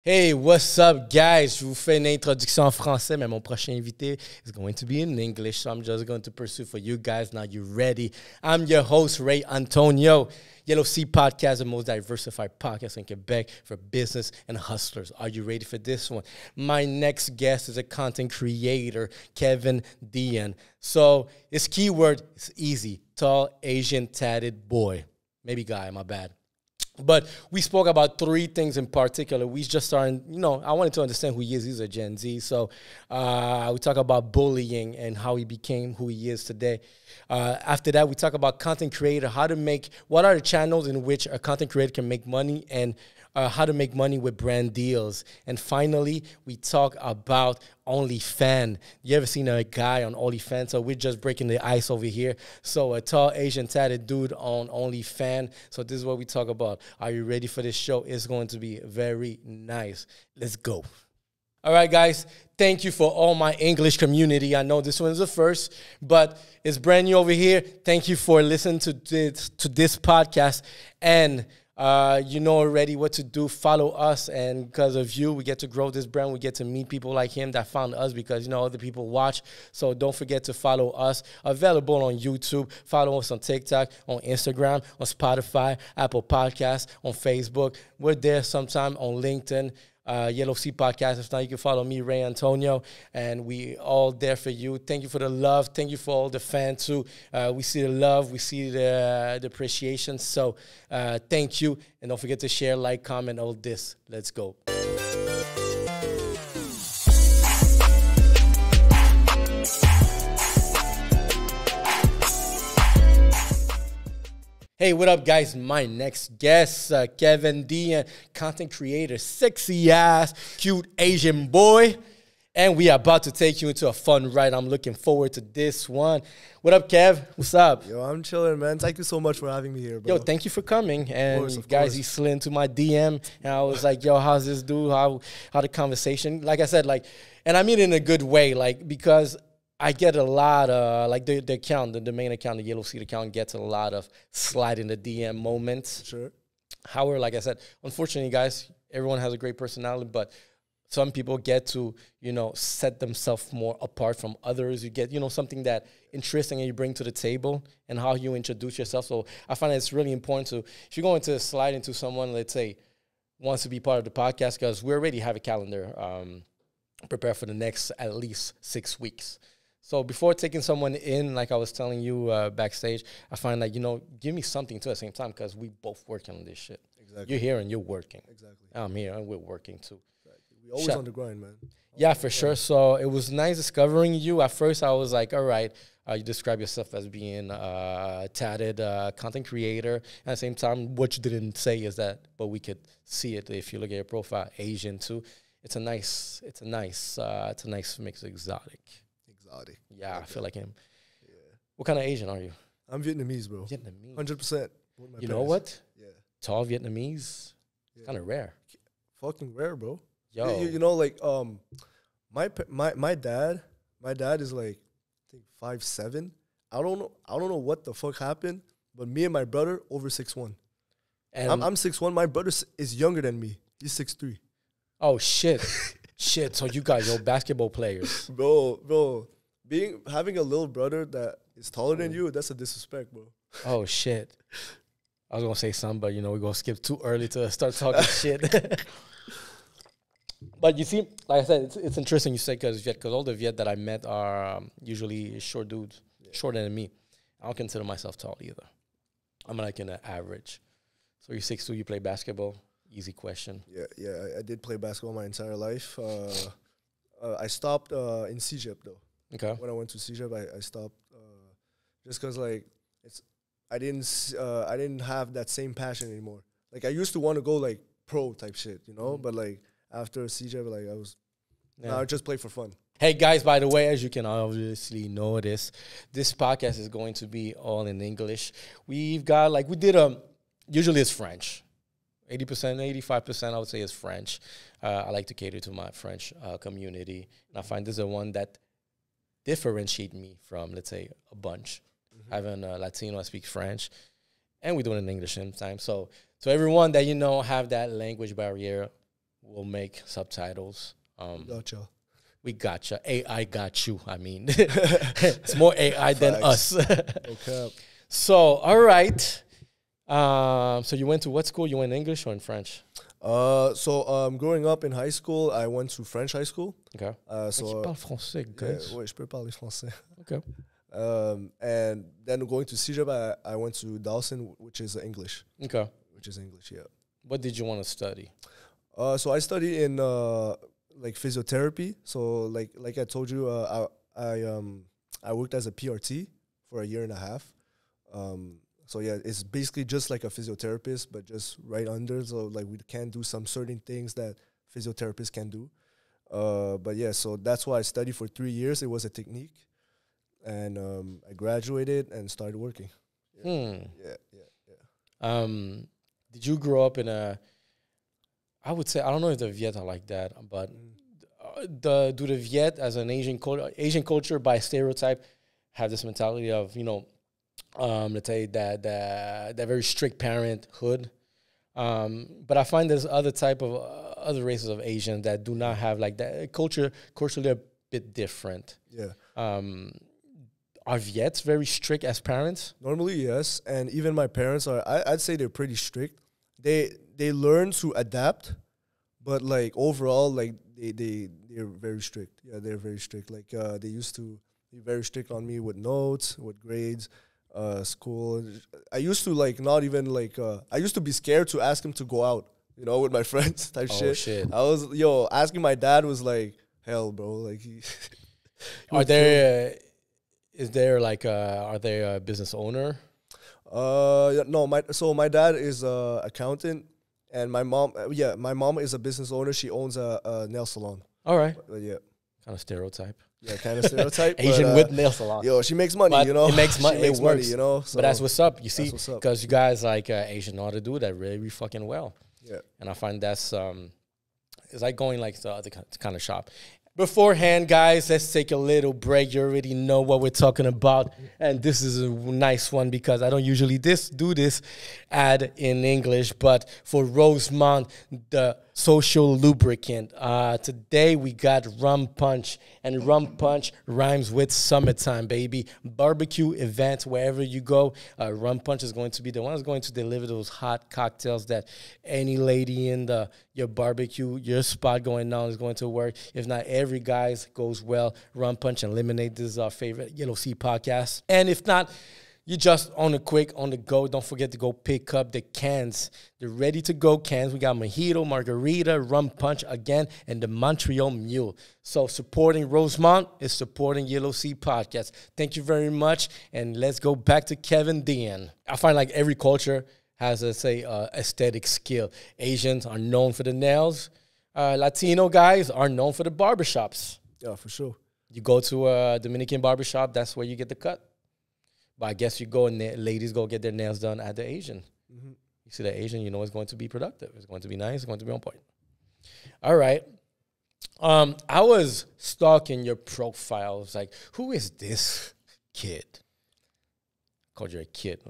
Hey, what's up, guys? Je vous fais une introduction en français, mais mon prochain invité is going to be in English, so I'm just going to pursue for you guys. Now, you ready? I'm your host, Ray Antonio. Yellow Sea Podcast, the most diversified podcast in Quebec for business and hustlers. Are you ready for this one? My next guest is a content creator, Kevin Dien. So his keyword is easy: tall, Asian, tatted boy. Maybe guy, my bad. But we spoke about three things in particular. We just started, I wanted to understand who he is. He's a Gen Z. So we talk about bullying and how he became who he is today. After that, we talk about content creator, what are the channels in which a content creator can make money, and how to make money with brand deals. And finally, we talk about OnlyFans. You ever seen a guy on OnlyFans? So we're just breaking the ice over here. So a tall, Asian, tatted dude on OnlyFans. So this is what we talk about. Are you ready for this show? It's going to be very nice. Let's go. All right, guys. Thank you for all my English community. I know this one's the first, but it's brand new over here. Thank you for listening to this podcast. And you know already what to do. Follow us, and because of you, we get to grow this brand. We get to meet people like him that found us because, other people watch. So don't forget to follow us. Available on YouTube. Follow us on TikTok, on Instagram, on Spotify, Apple Podcasts, on Facebook. We're there sometime on LinkedIn. Yellow Sea Podcast. If not, you can follow me, Ray Antonio, and we all there for you. Thank you for the love. Thank you for all the fans too. We see the love. We see the appreciation. So thank you. And don't forget to share, like, comment, all this. Let's go. Hey, what up, guys? My next guest, Kevin Dien, content creator, sexy ass, cute Asian boy. And we are about to take you into a fun ride. I'm looking forward to this one. What up, Kev? What's up? Yo, I'm chilling, man. Thank you so much for having me here, bro. Yo, thank you for coming. And of guys, course. he slid into my DM. And I was like, yo, how's this dude? How the conversation? Like I said, and I mean it in a good way, because I get a lot of, the account, the main account, the Yellow Sea account gets a lot of slide in the DM moments. Sure. However, like I said, unfortunately, guys, everyone has a great personality, but some people get to, set themselves more apart from others. You get, something that interesting and you bring to the table and how you introduce yourself. So I find it's really important to, if you're going to slide into someone, let's say, wants to be part of the podcast, because we already have a calendar prepared for the next at least 6 weeks. So before taking someone in, like I was telling you backstage, I find give me something too at the same time, because we both working on this shit. Exactly. You're here and you're working. Exactly. I'm here and we're working too. Exactly. We always on the grind, man. Yeah, for sure. So it was nice discovering you. At first, I was like, all right, you describe yourself as being a tatted content creator. And at the same time, what you didn't say is that, but we could see it if you look at your profile, Asian too. It's a nice mix, exotic. Yeah, I feel like him. Yeah. What kind of Asian are you? I'm Vietnamese, bro. Vietnamese. 100%. You know what? Yeah. Tall Vietnamese. Yeah. Kind of rare. Fucking rare, bro. Yo. My dad is I think 5'7". I don't know what the fuck happened, but me and my brother over 6'1". And I'm 6'1". My brother is younger than me. He's 6'3". Oh shit. Shit. So you guys, basketball players. Bro. Having a little brother that is taller than you, that's a disrespect, bro. Oh, shit. I was going to say something, but, we're going to skip too early to start talking shit. But you see, like I said, it's interesting you say because all the Viet that I met are usually short dudes, shorter than me. I don't consider myself tall either. I'm like in an average. So you're 6'2", you play basketball? Easy question. Yeah, I did play basketball my entire life. I stopped in CEGEP, though. Okay. When I went to CEGEP, I stopped just because I didn't have that same passion anymore. I used to want to go pro type shit, but after CEGEP, I just play for fun. Hey guys, by the way, as you can obviously notice, this podcast is going to be all in English. We've got usually it's French. 80%, 85%, I would say is French. I like to cater to my French community. And I find this is the one that differentiate me from, let's say, a bunch. Mm-hmm. Having a Latino that speaks French, and we do it in English sometimes. So everyone that have that language barrier, we'll make subtitles. Gotcha. We gotcha. AI got you. I mean, it's more AI than us. Okay. So, all right. So you went to what school? You went English or in French? Growing up in high school, I went to French high school. Okay. So tu parles français, guys. ouais, je peux parler français. Okay. And then going to Cégep, I went to Dawson, which is English. Okay. Which is English, yeah. What did you want to study? So I studied in like physiotherapy. So like I told you, I worked as a PRT for a year and a half. So yeah, it's basically just like a physiotherapist, but just right under. So like we can do some certain things that physiotherapists can do. But yeah, so that's why I studied for 3 years. It was a technique, and I graduated and started working. Yeah. Yeah. Did you grow up in a? I would say I don't know if the Viet are like that, but do the Viet as an Asian culture by stereotype have this mentality of let's say that very strict parenthood. But I find there's other type of other races of Asians that do not have like that culturally a bit different. Yeah. Are Viets very strict as parents? Normally, yes. And even my parents are, I'd say they're pretty strict. They learn to adapt, but like overall, like they're very strict. Yeah, they're very strict. Like they used to be very strict on me with notes, with grades, school. I used to like not even like, I used to be scared to ask him to go out, with my friends type shit. I was, asking my dad was like, hell, bro. Like are they a business owner? No, my dad is a accountant, and my mom is a business owner. She owns a nail salon. All right. Yeah. Kind of stereotype. Yeah, kind of stereotype. Asian with nail salon. She makes money, but it makes money. It works, So but that's what's up. You see, because you guys like Asian know how to do that really fucking well. Yeah. And I find that's it's like going like the other kind of shop. Beforehand, guys, let's take a little break. You already know what we're talking about. And this is a nice one because I don't usually do this ad in English. But for Rosemont, the social lubricant, today we got rum punch. And rum punch rhymes with summertime, baby. Barbecue events, wherever you go, rum punch is going to be the one that's going to deliver those hot cocktails that any lady in your barbecue, your spot going down is going to work. If not, every guy's goes well. Rum punch and lemonade. This is our favorite Yellow Sea podcast. And if not, you just on the go. Don't forget to go pick up the cans. The ready-to-go cans. We got mojito, margarita, rum punch again, and the Montreal Mule. So supporting Rosemont is supporting Yellow Sea Podcast. Thank you very much, and let's go back to Kevin Dien. I find like every culture has aesthetic skill. Asians are known for the nails. Latino guys are known for the barbershops. Yeah, for sure. You go to a Dominican barbershop, that's where you get the cut. But I guess you go and ladies go get their nails done at the Asian. Mm-hmm. You see the Asian, it's going to be productive. It's going to be nice. It's going to be on point. All right. I was stalking your profile. I was like, who is this kid? Called you a kid.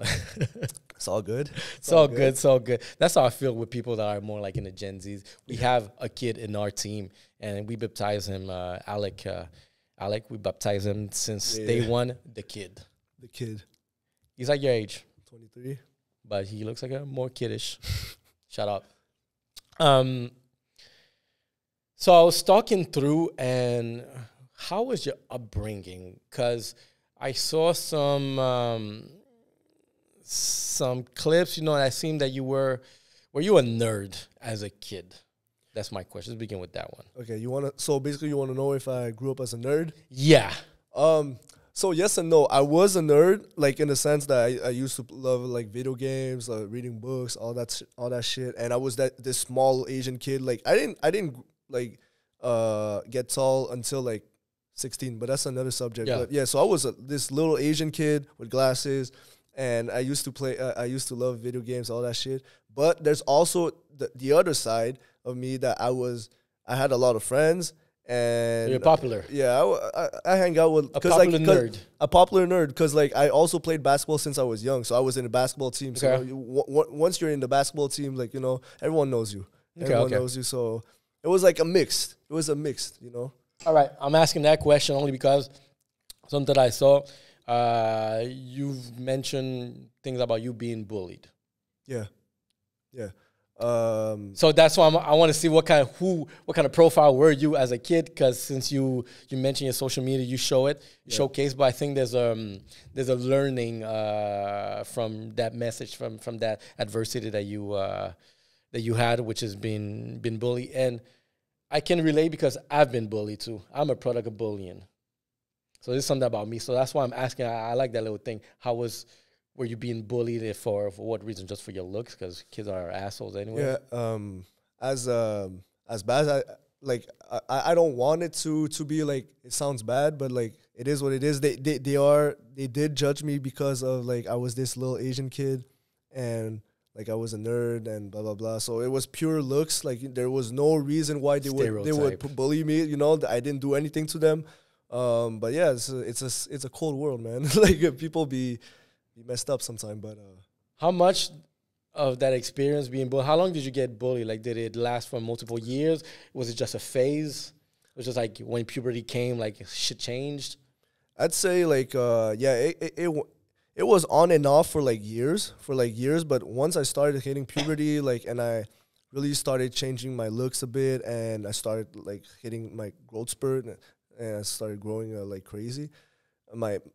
It's all good. It's all good. It's all good. That's how I feel with people that are more like in the Gen Zs. We have a kid in our team, and we baptize him, Alec. Alec, we baptize him since day one, the kid. The kid. He's like your age. 23. But he looks like a more kiddish. Shout out. So I was talking through, and how was your upbringing? Because I saw some clips, that seemed that were you a nerd as a kid? That's my question. Let's begin with that one. Okay, so basically you want to know if I grew up as a nerd? Yeah. So yes and no. I was a nerd, like in the sense that I used to love like video games, reading books, all that shit. And I was this small Asian kid. Like I didn't like get tall until like 16, but that's another subject. Yeah. But yeah, so I was this little Asian kid with glasses, and I used to play. I used to love video games, all that shit. But there's also the other side of me that I had a lot of friends. And so you're popular. Yeah, I hang out with a popular nerd. A popular nerd, because like I also played basketball since I was young, so I was in a basketball team. So okay. once you're in the basketball team, like everyone knows you. Everyone knows you. So it was like a mixed. It was a mixed, you know. All right, I'm asking that question only because something I saw. You've mentioned things about you being bullied. Yeah, yeah. So that's why I want to see what kind of profile were you as a kid? Because since you mentioned your social media, you show it, showcase. But I think there's a learning from that message, from that adversity that you had, which has been bullied. And I can relate because I've been bullied too. I'm a product of bullying. So this is something about me. So that's why I'm asking. I like that little thing. Were you being bullied for what reason? Just for your looks? Because kids are assholes anyway. Yeah. As bad as I don't want it to be like, it sounds bad, but like it is what it is. They did judge me because of like I was this little Asian kid and like I was a nerd and blah blah blah. So it was pure looks. Like there was no reason why they would bully me. You know, I didn't do anything to them. But yeah, it's a cold world, man. Like people be messed up sometimes. But how much of that experience being bullied? How long did you get bullied? Like, did it last for multiple years? Was it just a phase? It was just like when puberty came, like shit changed. I'd say like it was on and off for years. But once I started hitting puberty, like, and I really started changing my looks a bit, and I started like hitting my growth spurt, and I started growing like crazy.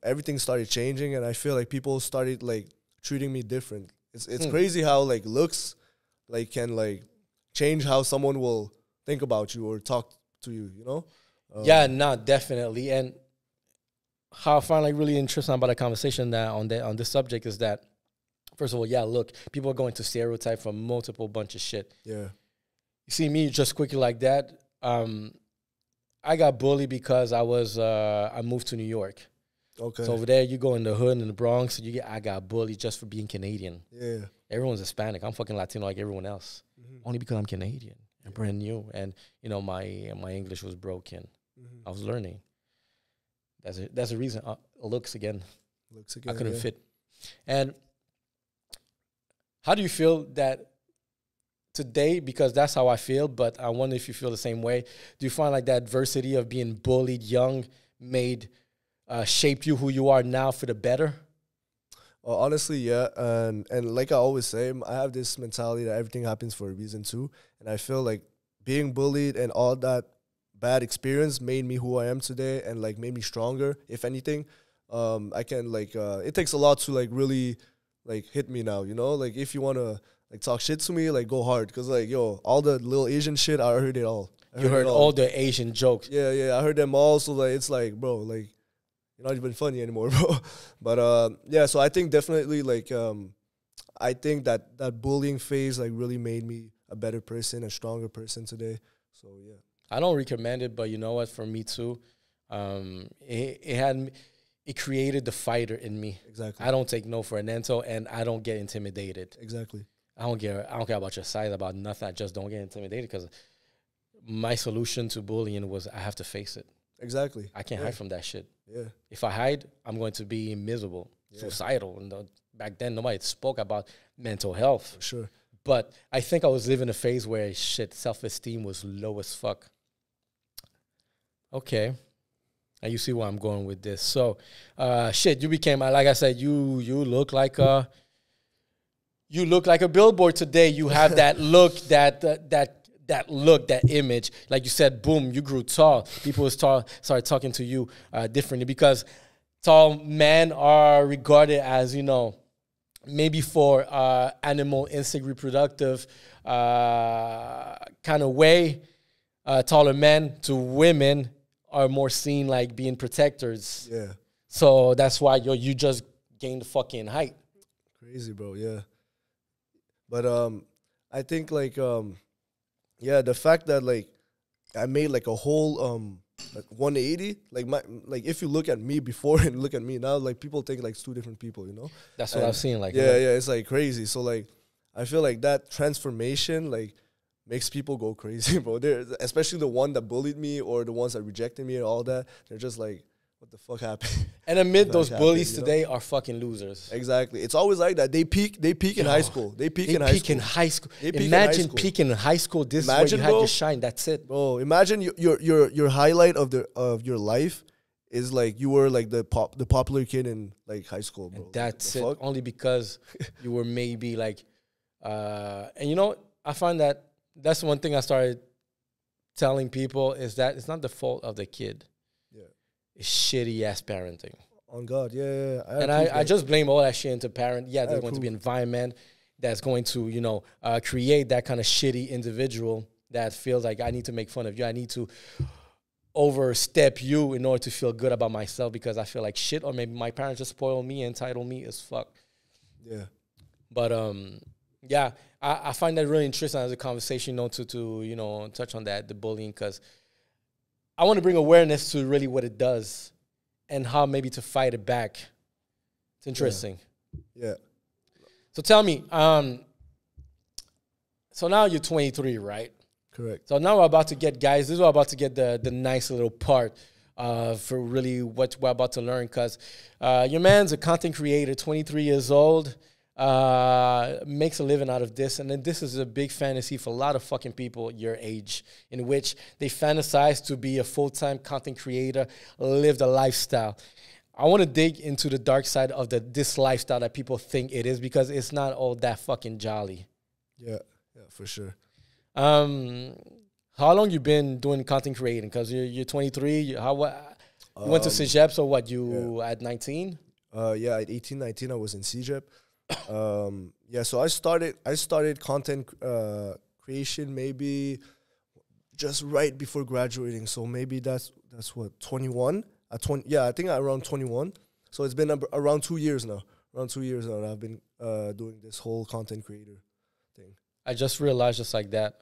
Everything started changing, and I feel like people started like treating me different. It's crazy how like looks like can like change how someone will think about you or talk to you, you know? Yeah, no, definitely. And how I find like really interesting about the conversation that on this subject is that, first of all, yeah, look, people are going to stereotype for multiple bunch of shit. Yeah. You see me just quickly like that. I got bullied because I moved to New York. Okay. So over there, you go in the hood in the Bronx, I got bullied just for being Canadian. Yeah. Everyone's Hispanic. I'm fucking Latino like everyone else. Only because I'm Canadian and brand new. And, you know, my English was broken. I was learning. That's a reason. Looks again. I couldn't fit. And how do you feel that today, because that's how I feel, but I wonder if you feel the same way. Do you find like that adversity of being bullied young shaped you who you are now for the better? Honestly, yeah. And like I always say, I have this mentality that everything happens for a reason too. And I feel like being bullied and all that bad experience made me who I am today and like made me stronger, if anything. I can like, it takes a lot to like really like hit me now, you know? Like if you want to like talk shit to me, like go hard. Because like, yo, all the little Asian shit, I heard it all. You heard all the Asian jokes. Yeah, I heard them all. So like, it's like, bro, like, you're not even funny anymore, bro. But yeah, so I think definitely like I think that bullying phase like really made me a better person, a stronger person today. So yeah, I don't recommend it, but you know what? For me too, it created the fighter in me. Exactly. I don't take no for an answer, and I don't get intimidated. Exactly. I don't care about your size, about nothing. I just don't get intimidated because my solution to bullying was I have to face it. Exactly. I can't hide from that shit. Yeah. If I hide, I'm going to be miserable, suicidal. And back then, nobody spoke about mental health. For sure. But I think I was living a phase where self-esteem was low as fuck. Okay. And you see where I'm going with this. So, you became, like I said, you look like a billboard today. You have that look, that look, that image. Like you said, boom, you grew tall. People started talking to you differently because tall men are regarded as, you know, maybe for animal instinct reproductive kind of way. Taller men to women are more seen like being protectors. Yeah. So that's why you just gained the fucking height. Crazy, bro. Yeah. But I think like yeah, the fact that like I made like a whole like 180, like if you look at me before and look at me now, like people think like it's two different people, you know? That's what I've seen. Like yeah, it's like crazy. So like I feel like that transformation like makes people go crazy, bro. Especially the one that bullied me or the ones that rejected me and all that. They're just like, what the fuck happened? And admit those Fuck bullies happened, you today are fucking losers. Exactly. It's always like that. They peak in high school. They peak in high school. Imagine peaking in high school. This Imagine, is where you had your shine. That's it. Bro, imagine your highlight of your life is like you were like the popular kid in like high school, bro. And that's it. Fuck? Only because you were maybe like, and you know, I find that that's one thing I started telling people is that it's not the fault of the kid. Yeah. It's shitty ass parenting. On God, yeah. And I just blame all that shit into parent. Yeah, there's going to be an environment that's going to, you know, create that kind of shitty individual that feels like I need to make fun of you. I need to overstep you in order to feel good about myself because I feel like shit, or maybe my parents just spoil me and entitle me as fuck. Yeah. But yeah, I find that really interesting as a conversation, you know, to you know, touch on that, the bullying, because I want to bring awareness to really what it does and how maybe to fight it back. It's interesting. Yeah. So tell me, so now you're 23, right? Correct. So now we're about to get, guys, this is we're about to get the nice little part for really what we're about to learn, because your man's a content creator, 23 years old, makes a living out of this, and then this is a big fantasy for a lot of fucking people your age, in which they fantasize to be a full-time content creator, live the lifestyle. I want to dig into the dark side of this lifestyle that people think it is, because it's not all that fucking jolly. Yeah, for sure. How long you been doing content creating? Because you're 23. You went to CEGEP, so what, you at 19? Yeah, at 18, 19, I was in CEGEP. Yeah, so I started content creation maybe just right before graduating. So maybe that's what, 21? Yeah, I think around 21. So it's been around 2 years now. Around 2 years now that I've been doing this whole content creator thing. I just realized just like that.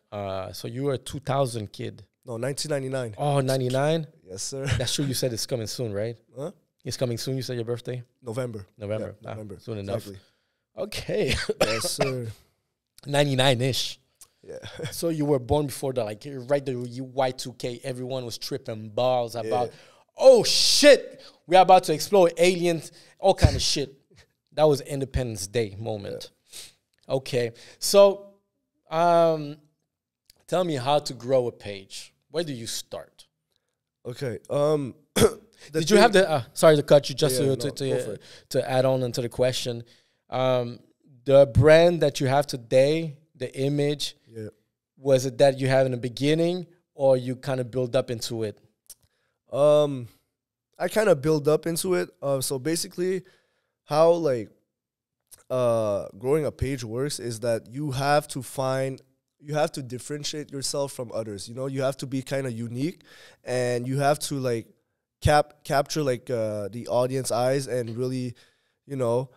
So you were a 2000 kid. No, 1999. Oh, 99? Yes, sir. That's true. You said it's coming soon, right? Huh? It's coming soon. You said your birthday? November. November. Yeah, November. Soon enough. Exactly. Okay. Yes, sir. 99-ish. Yeah. So you were born before the, like, right, the Y2K. Everyone was tripping balls about, oh, shit, we're about to explore aliens, all kind of shit. That was Independence Day moment. Yeah. Okay. So tell me how to grow a page. Where do you start? Okay. Did you have the, sorry to cut you, just to add on into the question. The brand that you have today, the image, was it that you have in the beginning, or you kind of build up into it? I kind of build up into it. So basically, how like growing a page works is that you have to differentiate yourself from others. You know, you have to be kind of unique, and you have to like capture like the audience eyes and really, you know,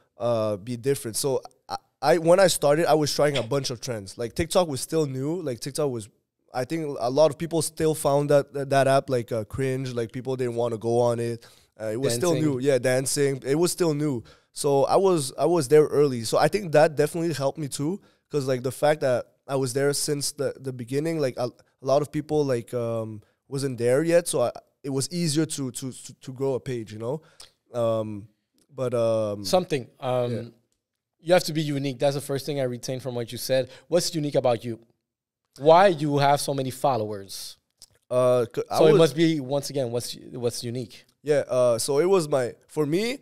be different. So when I started, I was trying a bunch of trends. Like TikTok was still new. Like TikTok was, I think a lot of people still found that app like cringe. Like people didn't want to go on it. It was still new. Yeah, dancing. It was still new. So I was there early. So I think that definitely helped me too, because like the fact that I was there since the beginning, like a lot of people like wasn't there yet. So it was easier to grow a page, you know. You have to be unique. That's the first thing I retained from what you said. What's unique about you? Why you have so many followers? It must be, once again, what's unique? Yeah. So it was for me,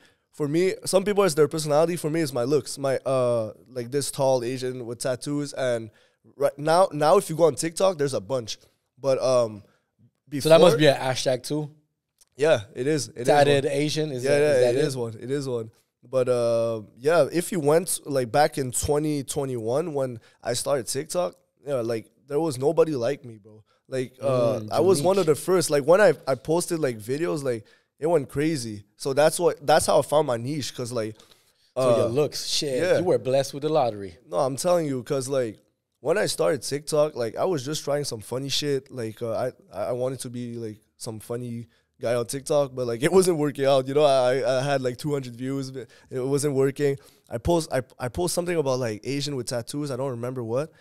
some people it's their personality. For me, it's my looks. My like this tall Asian with tattoos. And right now if you go on TikTok, there's a bunch. But before, so that must be an hashtag too. Yeah, it is. Tatted Asian. Is it is one. It is one. But yeah, if you went like back in 2021 when I started TikTok, like there was nobody like me, bro. Like I was one of the first. Like when I posted like videos, like it went crazy. So that's how I found my niche, because like so your looks, shit, you were blessed with the lottery. No, I'm telling you, because like when I started TikTok, like I was just trying some funny shit. Like I wanted to be like some funny guy on TikTok, but like it wasn't working out. You know, I had like 200 views, but it wasn't working. I post something about like Asian with tattoos. I don't remember what.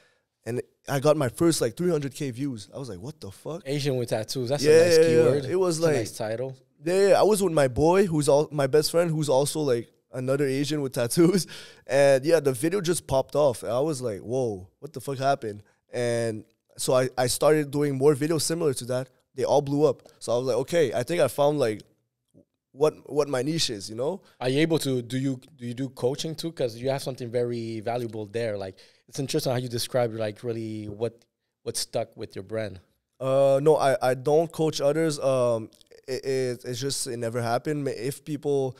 And I got my first like 300K views. I was like, what the fuck? Asian with tattoos. That's a nice keyword. It was that's like a nice title. Yeah, I was with my boy, my best friend, who's also like another Asian with tattoos. And yeah, the video just popped off. And I was like, whoa, what the fuck happened? And so I started doing more videos similar to that. They all blew up. So I was like, okay, I think I found like what my niche is, you know? Are you able to, do you do coaching too? Because you have something very valuable there. Like, it's interesting how you describe like really what stuck with your brand. No, I don't coach others. It's just, it never happened. If people,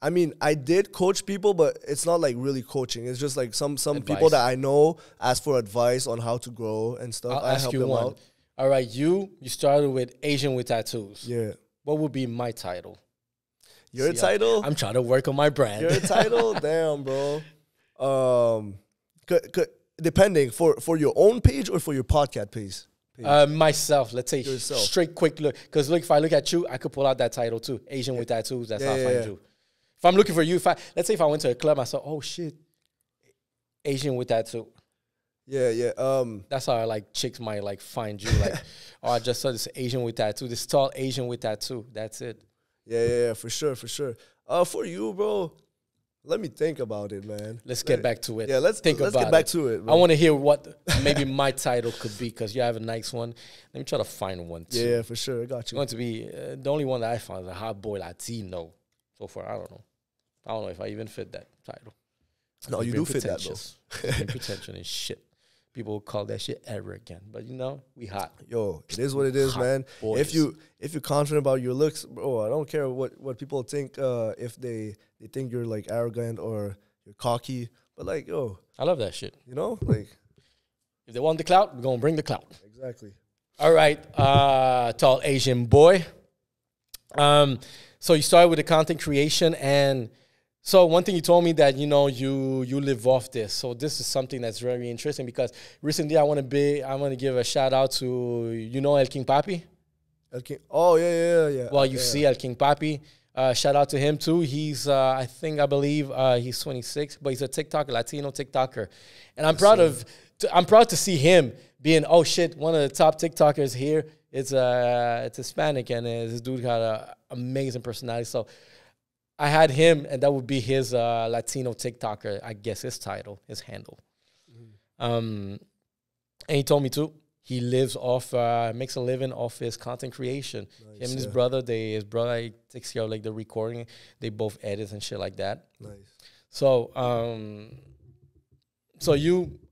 I mean, I did coach people, but it's not like really coaching. It's just like some people that I know ask for advice on how to grow and stuff. I'll ask you one. Out. All right, you started with Asian with tattoos. Yeah. What would be my title? Your title? I'm trying to work on my brand. Your title? Damn, bro. Depending, for your own page or for your podcast page? Myself, let's say yourself. Straight quick look. Because look, if I look at you, I could pull out that title too. Asian with tattoos, that's how I find you. If I'm looking for you, let's say if I went to a club, I saw, oh shit, Asian with tattoo. Yeah. That's how like chicks might like find you. Like, oh, I just saw this Asian with tattoo. This tall Asian with tattoo. That's it. Yeah, for sure. For you, bro, let me think about it, man. Let's get back to it. Yeah, let's get back to it, bro. I want to hear what maybe my title could be, because you have a nice one. Let me try to find one too. Yeah, for sure. I got you. It's going to be the only one that I found is a hot boy Latino. So far, I don't know if I even fit that title. No, you do fit that though. Pretension and shit. People will call that shit arrogant, but you know, we hot. Yo, it is what it is, man. Boys. If you're confident about your looks, bro, I don't care what people think. If they think you're like arrogant or you're cocky, but like, yo, I love that shit. You know, like, if they want the clout, we're gonna bring the clout. Exactly. All right, tall Asian boy. So you started with the content creation, and so one thing you told me that, you know, you live off this. So this is something that's very interesting, because recently I want to give a shout out to, you know, El King Papi. El King. Oh yeah. Well, you see El King Papi. Shout out to him too. He's I believe he's 26, but he's a TikToker, Latino TikToker, and I'm proud to see him being, oh shit, one of the top TikTokers here. It's Hispanic, and this dude got an amazing personality. So I had him, and that would be his Latino TikToker, I guess his title, his handle. Mm-hmm. And he told me too, he lives off, makes a living off his content creation. Nice, him and his brother, his brother takes care of like the recording. They both edit and shit like that. Nice. So,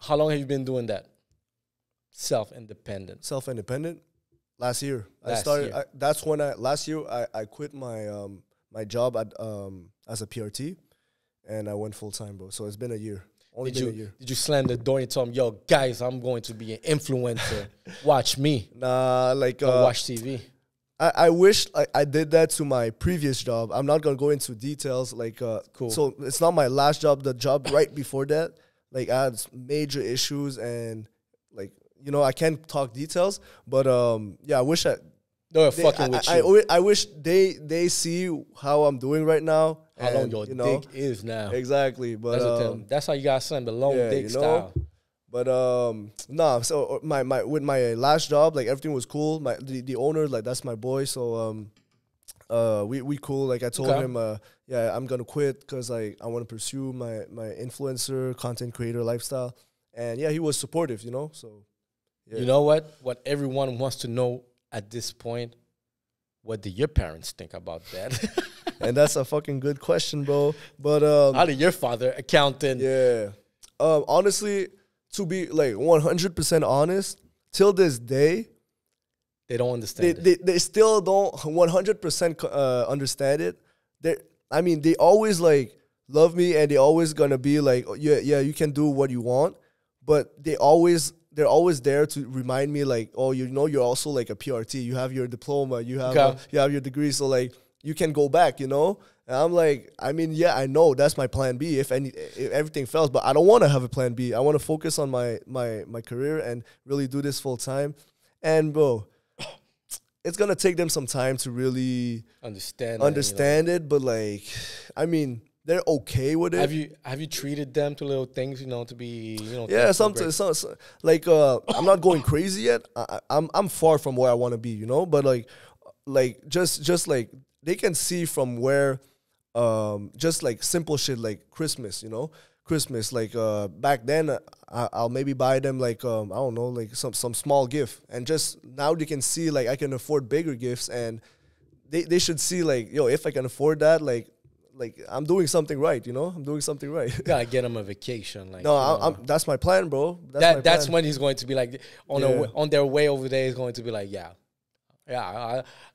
how long have you been doing that? Self-independent. Last year. Last year I quit my job at as a PRT, and I went full time, bro. So it's been a year. Only been a year. Did you slam the door and tell them, yo, guys, I'm going to be an influencer. Watch me. Nah, like watch TV. I wish I did that to my previous job. I'm not gonna go into details. Like, cool. So it's not my last job. The job right before that, like, I had major issues, and like, you know, I can't talk details. But yeah, I wish I wish they see how I'm doing right now. How long your dick is now. Exactly. But that's how you got slam the long dick style. But nah. So my with my last job, like, everything was cool. The owner, like, that's my boy. So we cool. Like, I told him, yeah, I'm gonna quit because I want to pursue my influencer, content creator lifestyle. And yeah, he was supportive. You know. So yeah. You know what everyone wants to know at this point, what did your parents think about that? And that's a fucking good question, bro. But how did your father, accountant? Yeah. Honestly, to be like 100% honest, till this day, they don't understand it. They still don't 100% understand it. They always like love me, and they always gonna be like, oh, yeah, you can do what you want. But they're always there to remind me, like, oh, you know, you're also like a PRT. You have your diploma. You have your degree. So like, you can go back, you know. And I'm like, yeah, I know that's my plan B if everything fails, but I don't want to have a plan B. I want to focus on my career and really do this full time. And bro, it's gonna take them some time to really understand it. But like, they're okay with it. Have you treated them to little things, you know, to be, you know? Yeah, sometimes like I'm not going crazy yet. I'm far from where I want to be, you know. But like just like they can see from where, just like simple shit like Christmas, you know, Christmas. Like back then, I'll maybe buy them like I don't know, like some small gift, and just now they can see like I can afford bigger gifts, and they should see like, yo, if I can afford that, like I'm doing something right, you know, I'm doing something right. You gotta get him a vacation, like. No, that's my plan, bro. That's when he's going to be like on their way over there. He's going to be like, yeah,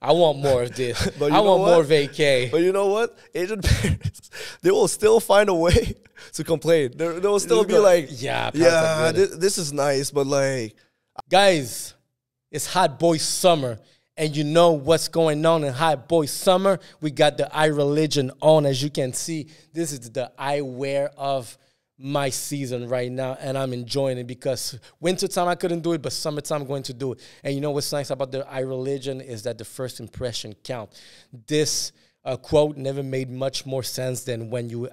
I want more of this. But I want more vacay. But you know what? Asian parents, they will still find a way to complain. They will still be like, this is nice, but like, guys, it's hot boy summer. And you know what's going on in hot boy summer? We got the eye religion on. As you can see, this is the eyewear of my season right now, and I'm enjoying it because wintertime I couldn't do it, but summertime I'm going to do it. And you know what's nice about the eye religion is that the first impression count. This quote never made much more sense than when you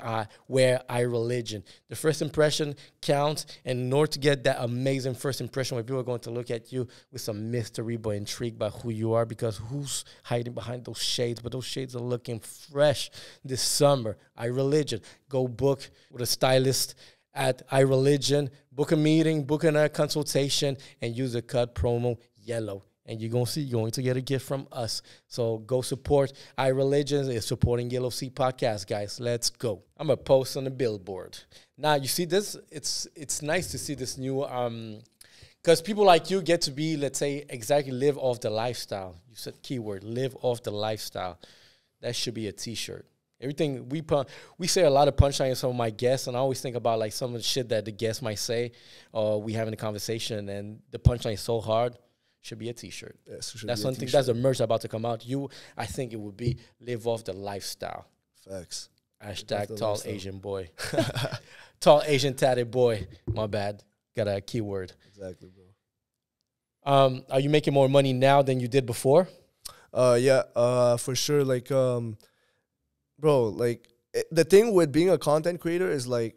wear eye religion. The first impression counts, and in order to get that amazing first impression where people are going to look at you with some mystery but intrigued by who you are, because who's hiding behind those shades? But those shades are looking fresh this summer. Eye religion. Go book with a stylist at eye religion. Book a meeting, book a consultation, and use the code promo YELLOW. And you're going to get a gift from us. So go support iReligions. It's supporting Yellow Sea Podcast, guys. Let's go. I'm going to post on the billboard. Now, you see this? It's nice to see this new, because people like you get to be, let's say, exactly live off the lifestyle. You said keyword, live off the lifestyle. That should be a T-shirt. Everything we say a lot of punchlines in some of my guests, and I always think about like some of the shit that the guests might say, or we having a conversation, and the punchline is so hard. Should be a T-shirt. Yes, that's something. That's a merch about to come out. I think it would be live off the lifestyle. Facts. Hashtag tall lifestyle. Asian boy. Tall Asian tatted boy. My bad. Got a keyword. Exactly, bro. Are you making more money now than you did before? Yeah. For sure. Like, bro. Like the thing with being a content creator is like,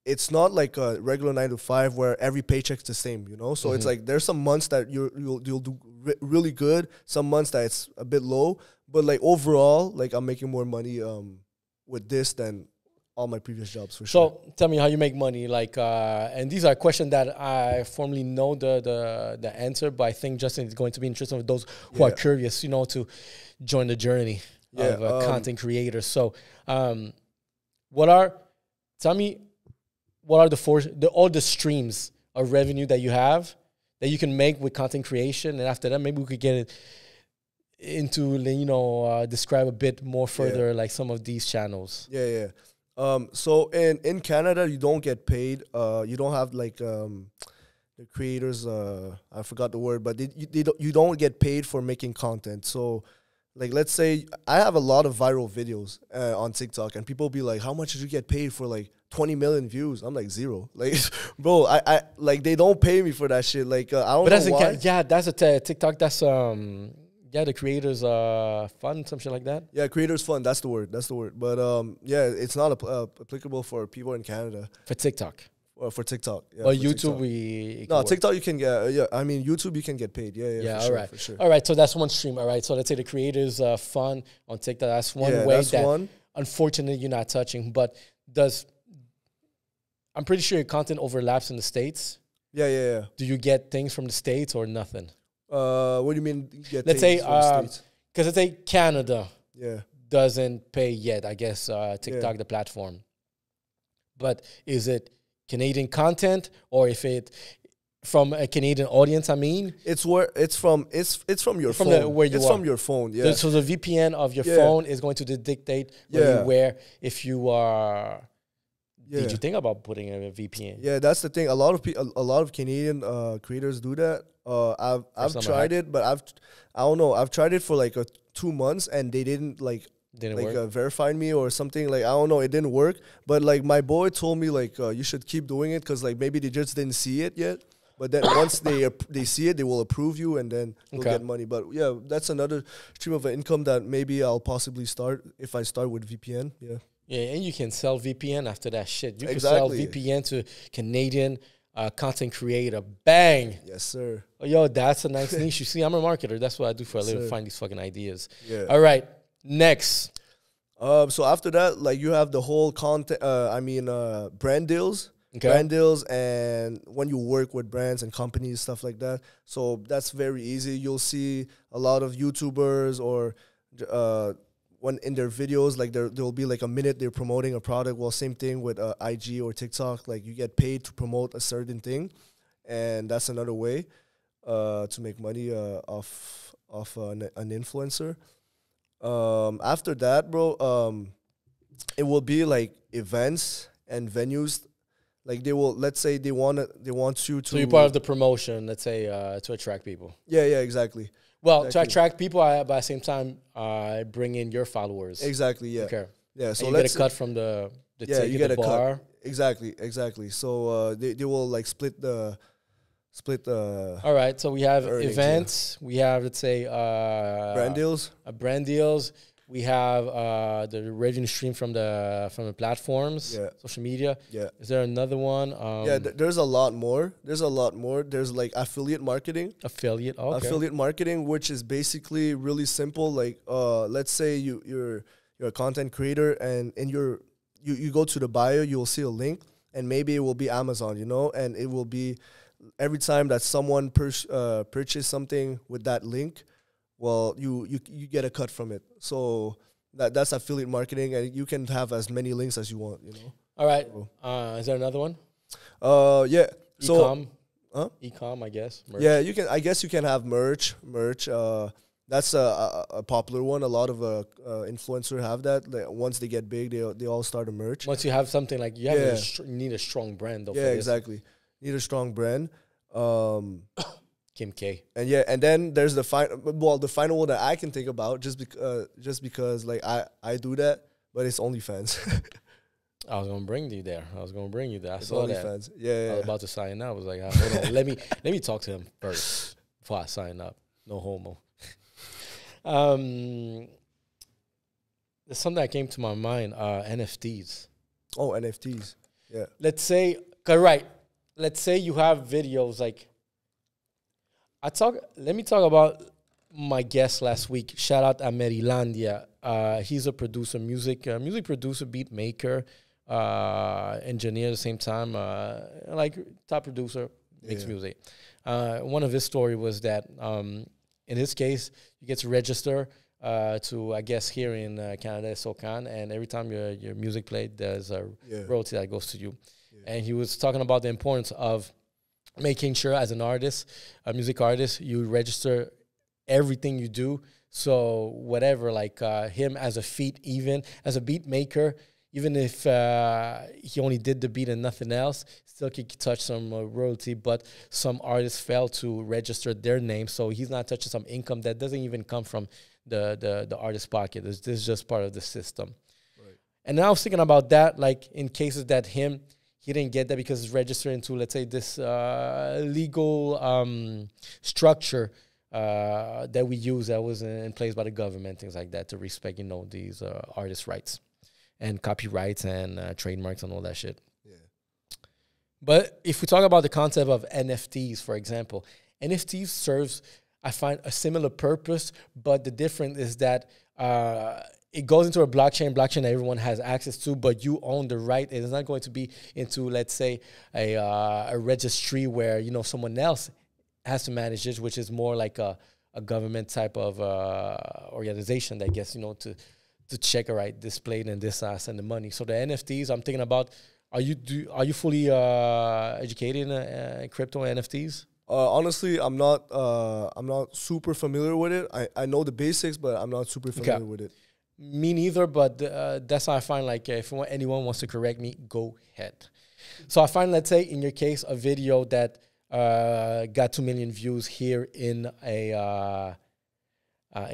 it's not like a regular 9 to 5 where every paycheck's the same, you know? So it's like there's some months that you'll do really good, some months that it's a bit low, but like overall, like I'm making more money with this than all my previous jobs for sure. So tell me how you make money, like, and these are questions that I formally know the answer, but I think Justin is going to be interesting for those who are curious, you know, to join the journey of a content creator. So tell me, what are all the streams of revenue that you have that you can make with content creation? And after that, maybe we could get it into, you know, describe a bit more further, like some of these channels. Yeah. So in Canada, you don't get paid. You don't have like the creators. I forgot the word, but you don't get paid for making content. So, like, let's say I have a lot of viral videos on TikTok, and people be like, "How much did you get paid for like 20 million views?" I'm like, 0. Like, bro, I like they don't pay me for that shit. Like, I don't know why. That's a TikTok. That's the creators fund, some shit like that. Yeah, creators fund. That's the word. But yeah, it's not applicable for people in Canada. For TikTok. For TikTok. Yeah, or YouTube, TikTok. TikTok you can get. I mean, YouTube you can get paid. Yeah. All right. For sure. All right. So that's one stream. All right. So let's say the creators fund on TikTok. That's one way that unfortunately you're not touching. But I'm pretty sure your content overlaps in the States. Yeah. Do you get things from the States or nothing? What do you mean? Let's say, because let's say Canada doesn't pay yet, I guess, TikTok, the platform. But is it Canadian content, or if it from a Canadian audience? I mean, it's from your phone. It's from your phone. Yeah. So the VPN of your phone is going to dictate where if you are. Did you think about putting a VPN? Yeah, that's the thing. A lot of Canadian creators do that. I've tried it, but I don't know. I've tried it for like 2 months, and they didn't verify me or something. Like, I don't know, it didn't work. But like my boy told me like you should keep doing it because like maybe they just didn't see it yet. But then once they see it, they will approve you, and then you'll get money. But yeah, that's another stream of income that maybe I'll possibly start if I start with VPN. Yeah. Yeah, and you can sell VPN after that shit. You can sell VPN to Canadian content creator. Bang. Yes, sir. Oh, yo, that's a nice niche. You see, I'm a marketer. That's what I do for a living, find these fucking ideas. Yeah. All right. Next. So after that, like you have the whole content. Brand deals. Okay. Brand deals, and when you work with brands and companies, stuff like that. So that's very easy. You'll see a lot of YouTubers or when in their videos, like there'll be like a minute they're promoting a product. Well, same thing with IG or TikTok. Like you get paid to promote a certain thing, and that's another way to make money off an influencer. After that, bro, it will be like events and venues. Like they will, let's say they want you to. So you're part of the promotion, let's say, to attract people. Yeah, exactly. Well, exactly. to attract people, but at the same time, bring in your followers. Exactly. Yeah. Okay. Yeah. So and you get a cut from the ticket, you get the a bar. cut. Exactly. So they will like split the. All right. So we have earnings, events. Yeah. We have, let's say, brand deals. Brand deals. We have the revenue stream from the platforms, social media. Yeah. Is there another one? There's a lot more. There's like affiliate marketing. Affiliate. Okay. Affiliate marketing, which is basically really simple. Like, let's say you're a content creator, and you go to the bio, you'll see a link, and maybe it will be Amazon, and it will be every time that someone purchase something with that link. Well, you get a cut from it. So that's affiliate marketing, and you can have as many links as you want, All right. Is there another one? Yeah. E-com. Huh? E-com, I guess. Merch. Yeah, you can. I guess you can have merch. That's a popular one. A lot of influencers have that. Like, once they get big, they all start a merch. Once you have something like you have you need a strong brand. Though, yeah, exactly. Need a strong brand. Kim K. And then there's the final one that I can think about just because like I do that, but it's OnlyFans. I was gonna bring you there. I It's saw OnlyFans. that. Yeah. I was about to sign up. I was like, hold on, let me talk to him first before I sign up. No homo. There's something that came to my mind. NFTs. Oh, NFTs. Yeah. Let's say you have videos like. Let me talk about my guest last week. Shout out Amerilandia. He's a producer, music producer, beat maker, engineer at the same time, like top producer, makes music. One of his story was that in his case, you get to register to, I guess, here in Canada, SOCAN, and every time your music played, there's a royalty that goes to you. Yeah. And he was talking about the importance of making sure as an artist, a music artist, you register everything you do. So whatever, like him as a feat, even as a beat maker, even if he only did the beat and nothing else, still could touch some royalty. But some artists fail to register their name, so he's not touching some income that doesn't even come from the artist's pocket. This is just part of the system. Right. And then I was thinking about that, like in cases that he didn't get that because it's registered into, let's say, this legal structure that we use that was in place by the government, things like that, to respect, these artist rights and copyrights and trademarks and all that shit. Yeah. But if we talk about the concept of NFTs, for example, NFTs serves, I find, a similar purpose, but the difference is that it goes into a blockchain that everyone has access to, but you own the right. It is not going to be into, let's say, a registry where, someone else has to manage it, which is more like a government type of organization that gets, to check, all right, this played and this send the money. So the NFTs, I'm thinking about, are you fully educated in crypto NFTs? Honestly, I'm not super familiar with it. I know the basics, but I'm not super familiar with it. Me neither, but that's how I find, like, if anyone wants to correct me, go ahead. So I find, let's say, in your case, a video that got 2 million views here in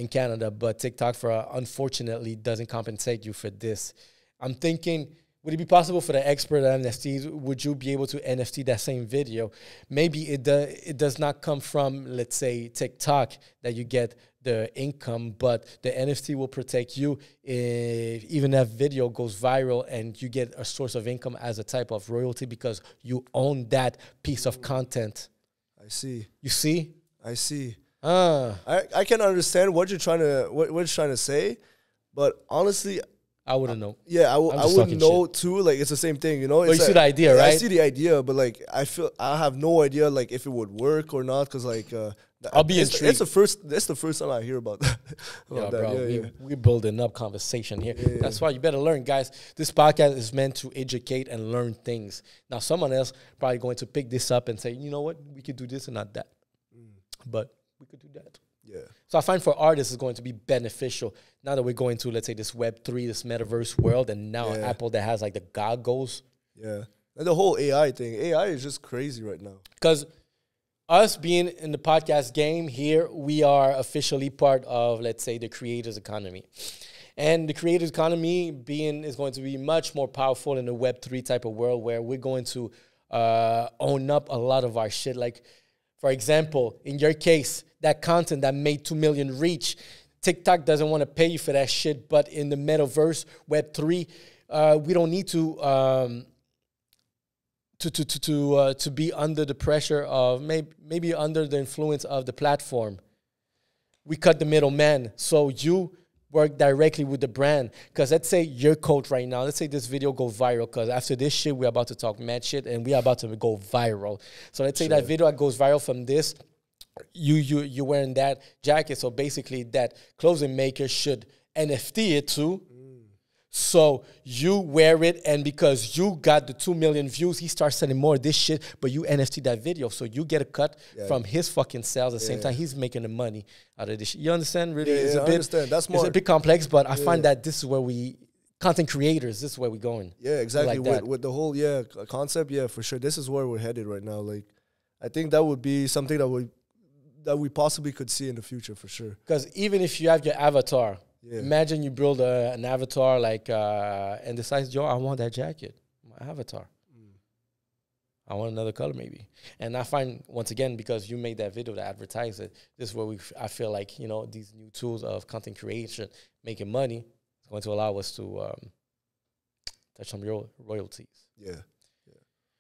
Canada, but TikTok, unfortunately, doesn't compensate you for this. I'm thinking, would it be possible for the expert at NFTs, would you be able to NFT that same video? Maybe it does not come from, let's say, TikTok that you get the income, but the NFT will protect you if even that video goes viral and you get a source of income as a type of royalty because you own that piece of content. I see. You see? I see. I can understand what you're trying to say. But honestly, I wouldn't know. yeah, I just wouldn't talking know too. Like it's the same thing, you know. But It's you see like- the idea, yeah, I right? see the idea, but like I feel I have no idea like if it would work or not because like I'll be it's intrigued. That's the first time I hear about that. Yeah, about that. bro, Yeah, we're building up conversation here. That's why you better learn, guys. This podcast is meant to educate and learn things. Now, someone else probably going to pick this up and say, you know what, we could do this and not that. But we could do that. yeah, So I find for artists it's going to be beneficial now that we're going to, let's say, this Web3, this metaverse world, and now Yeah. Apple that has like the goggles. yeah. And the whole AI thing, AI is just crazy right now. Because us being in the podcast game here, we are officially part of, let's say, the creators economy. And the creators economy is going to be much more powerful in the Web3 type of world where we're going to own up a lot of our shit. Like, for example, in your case, that content that made 2 million reach, TikTok doesn't want to pay you for that shit. But in the metaverse, Web3, we don't need to be under the pressure of maybe under the influence of the platform. We cut the middleman, so you work directly with the brand. Because let's say your coach right now, let's say this video go viral, because after this shit, we're about to talk mad shit, and we're about to go viral. So let's say that video that goes viral from this, you wearing that jacket, so basically that clothing maker should NFT it too. So you wear it, and because you got the 2 million views, he starts selling more of this shit, but you NFT that video. So you get a cut from his fucking sales. At the same time, he's making the money out of this shit. You understand? Really, Yeah, I understand. That's more. It's a bit complex, but I find that this is where content creators, this is where we're going. Yeah, exactly. Like with the whole concept, for sure. This is where we're headed right now. Like, I think that would be something that we possibly could see in the future for sure. Because even if you have your avatar, imagine you build an avatar like and decides, yo, I want that jacket, my avatar. I want another color maybe. And I find, once again, because you made that video to advertise it, this is where I feel like, you know, these new tools of content creation, making money, is going to allow us to touch some royalties. Yeah.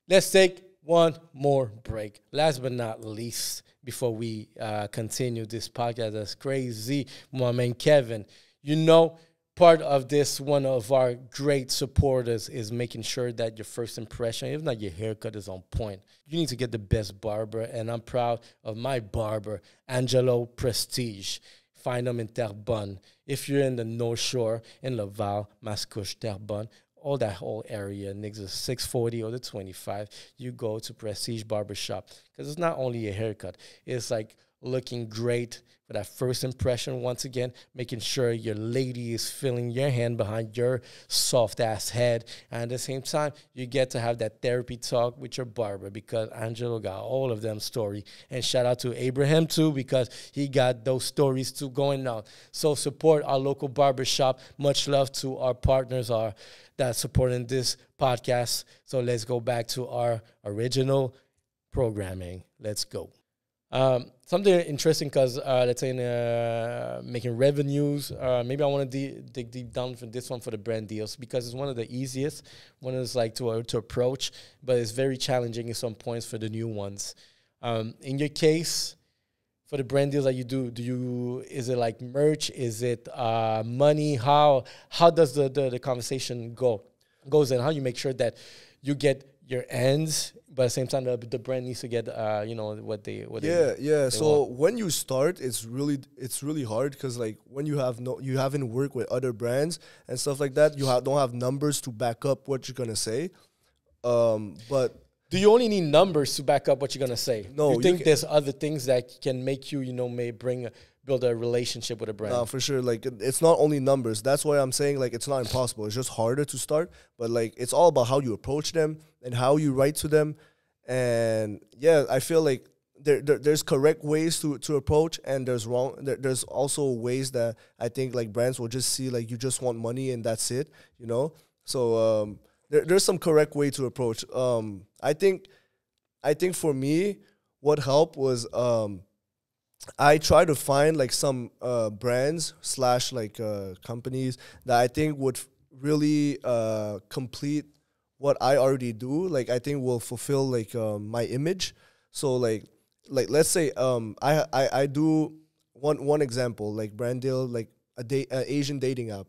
Let's take one more break. Last but not least, before we continue this podcast that's crazy, my man Kevin, you know, part of this, one of our great supporters is making sure that your first impression, if not your haircut, is on point. You need to get the best barber, and I'm proud of my barber, Angelo Prestige. Find them in Terrebonne. If you're in the North Shore, in Laval, Mascouche, Terrebonne, all that whole area, niggas, 640 or the 25, you go to Prestige Barbershop. Because it's not only a haircut. It's like looking great for that first impression. Once again, making sure your lady is feeling your hand behind your soft-ass head. And at the same time, you get to have that therapy talk with your barber because Angelo got all of them story. And shout out to Abraham, too, because he got those stories, too, going on. So support our local barbershop. Much love to our partners that's supporting this podcast. So let's go back to our original programming. Let's go. Something interesting because let's say in making revenues, maybe I want to dig deep down for this one for the brand deals because it's one of the easiest. One is like to approach, but it's very challenging in some points for the new ones. In your case, for the brand deals that you do is it like merch? Is it money? How does the conversation goes in? How you make sure that you get your ends, but at the same time the brand needs to get what they So want. when you start, it's really hard because like when you haven't worked with other brands and stuff like that, you don't have numbers to back up what you're gonna say. But do you only need numbers to back up what you're gonna say? No, you think there's other things that can make you build a relationship with a brand? No, for sure. Like it's not only numbers. That's why I'm saying like it's not impossible. It's just harder to start. But like it's all about how you approach them and how you write to them. And yeah, I feel like there's correct ways to approach and there's wrong. There's also ways that I think like brands will just see like you just want money and that's it. You know. So there's some correct way to approach. I think for me, what helped was I try to find like some brands / like companies that I think would really complete what I already do. Like I think will fulfill like my image. So like let's say I do one example like brand deal like a Asian dating app.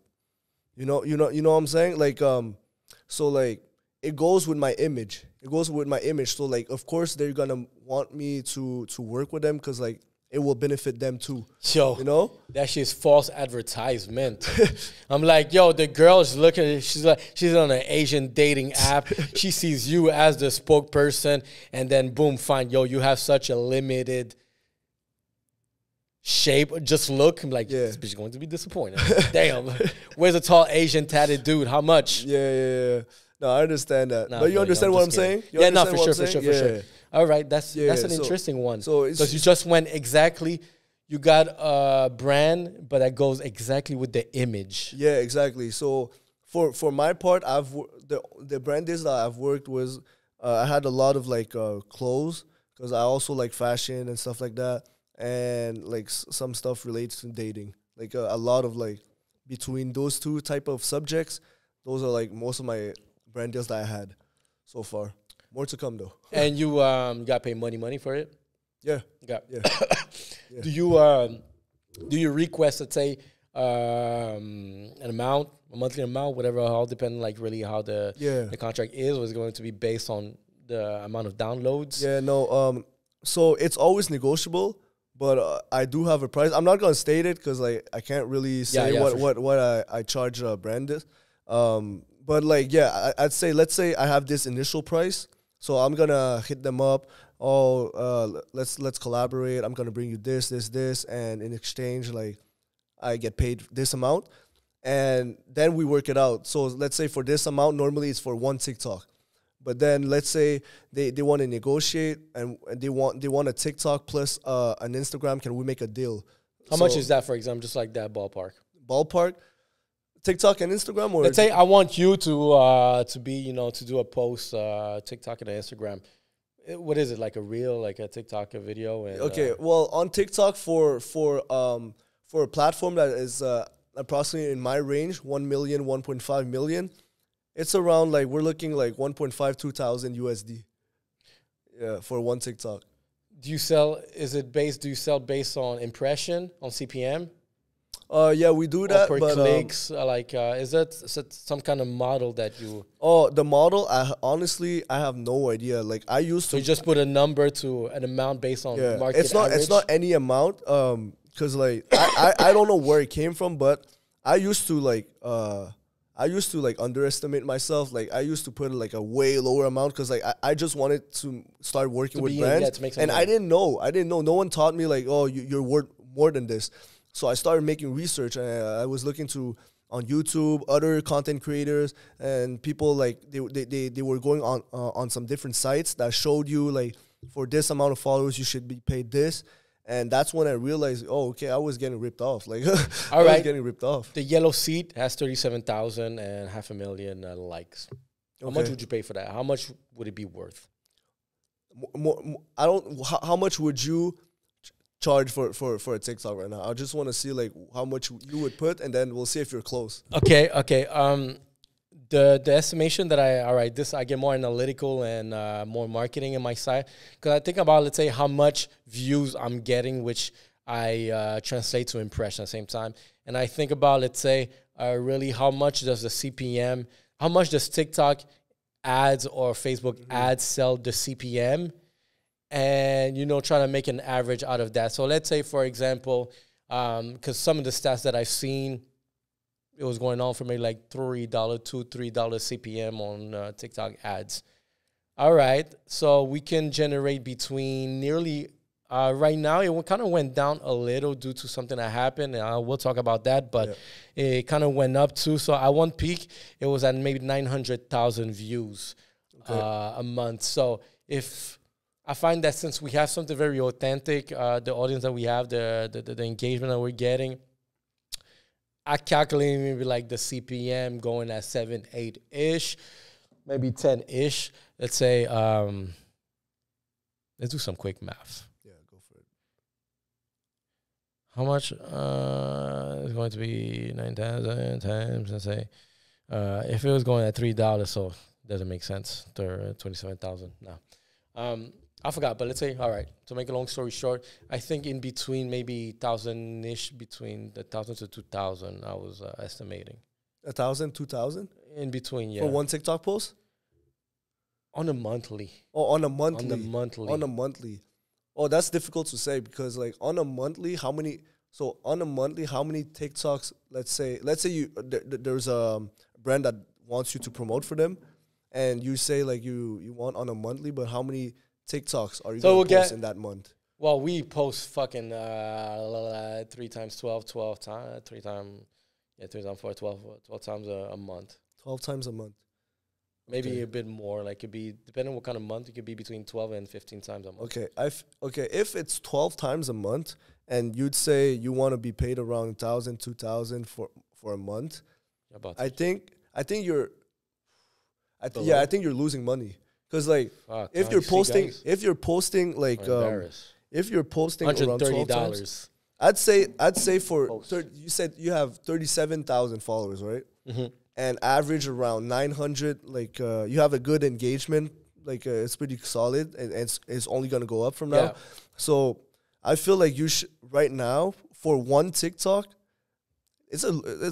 You know what I'm saying? Like, so like it goes with my image. It goes with my image. So like, of course, they're gonna want me to work with them because like it will benefit them too. Yo, you know, that shit's false advertisement. I'm like, yo, the girl is looking. She's on an Asian dating app. She sees you as the spokesperson, and then boom, fine, yo, you have such a limited shape. Just look. I'm like, this bitch is going to be disappointed. Damn, where's a tall Asian tatted dude? How much? Yeah. No, I understand that. Nah, but you understand what I'm saying? Yeah, no, for sure. All right, that's an interesting one. So because you just went exactly, you got a brand, but that goes exactly with the image. Yeah, exactly. So for my part, the brand deals that I've worked with, I had a lot of like clothes because I also like fashion and stuff like that, and like some stuff related to dating. Like a lot of like between those two type of subjects, those are like most of my brand deals that I had so far. More to come though. And you got paid money for it? Yeah. Yeah. Yeah. Do you request, let's say, an amount, a monthly amount, whatever, all depending like really how the contract is, or is it going to be based on the amount of downloads? Yeah, no, so it's always negotiable, but I do have a price. I'm not gonna state it because like I can't really say what I charge brand is. But like, I'd say, let's say I have this initial price, so I'm gonna hit them up. Let's collaborate. I'm gonna bring you this, and in exchange, like, I get paid this amount, and then we work it out. So let's say for this amount, normally it's for one TikTok, but then let's say they want to negotiate and they want a TikTok plus an Instagram. Can we make a deal? How much is that, for example, just like that ballpark? TikTok and Instagram, or let's say I want you to be, to do a post, TikTok and Instagram. What is it, like a reel, like a TikTok, a video? And, okay, well, on TikTok for a platform that is approximately in my range, 1 million, 1.5 million, it's around like we're looking like 1.5, 2,000 USD. Yeah, for one TikTok. Do you sell based on impression, on CPM? Yeah, we do that. Or per but, clicks, is that some kind of model that you? Oh, the model. Honestly, I have no idea. Like I used to. So you just put a number to an amount based on market average? It's not any amount. Because like I don't know where it came from, but I used to underestimate myself. Like I used to put like a way lower amount because like I just wanted to start working with brands, to make some and money. I didn't know. No one taught me like, oh, you're worth more than this. So I started making research, and I was looking on YouTube, other content creators, and people like they were going on some different sites that showed you like for this amount of followers you should be paid this, and that's when I realized, oh, okay, I was getting ripped off. Like, I was getting ripped off. The yellow seat has 37,000 and 500,000 likes. How much would you pay for that? How much would it be worth? How much would you charge for a TikTok right now? I just want to see like how much you would put, and then we'll see if you're close. Okay. The estimation that I get more analytical and more marketing in my side, because I think about, let's say, how much views I'm getting, which I translate to impression at the same time, and I think about, let's say, really how much does the CPM, how much does TikTok ads or Facebook ads sell the CPM, and, try to make an average out of that. So let's say, for example, because some of the stats that I've seen, it was going on for maybe like $3, $2-3 CPM on TikTok ads. All right. So we can generate between nearly, right now, it kind of went down a little due to something that happened. And we'll talk about that, but it kind of went up too. So at one peak, it was at maybe 900,000 views a month. So I find that since we have something very authentic, the audience that we have, the engagement that we're getting, I calculate maybe like the CPM going at 7, 8-ish, maybe 10-ish. Let's say, let's do some quick math. Yeah, go for it. How much is going to be 9,000 times, let's say, if it was going at $3, so it doesn't make sense, 27,000 now. I forgot, but let's say, all right, to make a long story short, I think in between maybe 1,000-ish, between the 1,000 to 2,000, I was estimating. 1,000, 2,000 in between, yeah. for one TikTok post. On a monthly. Oh, on a monthly. On a monthly. On a monthly. Oh, that's difficult to say because like on a monthly, how many? So on a monthly, how many TikToks? Let's say you there's a brand that wants you to promote for them, and you say like you want on a monthly, but how many TikToks are you going to post in that month? Well, we post fucking 3 times 12, 12 times, 3 times, 3 times 4, 12 times a month. 12 times a month. Maybe a bit more. Like, could be, depending on what kind of month, it could be between 12 and 15 times a month. Okay, if it's 12 times a month, and you'd say you want to be paid around 1,000, 2,000 for a month, I think you're losing money. Because like if you're posting like if you're posting around $130, I'd say for you said you have 37,000 followers, right? Mm-hmm. And average around 900. Like you have a good engagement. Like it's pretty solid, and it's only gonna go up from now. Yeah. So I feel like you should right now for one TikTok. It's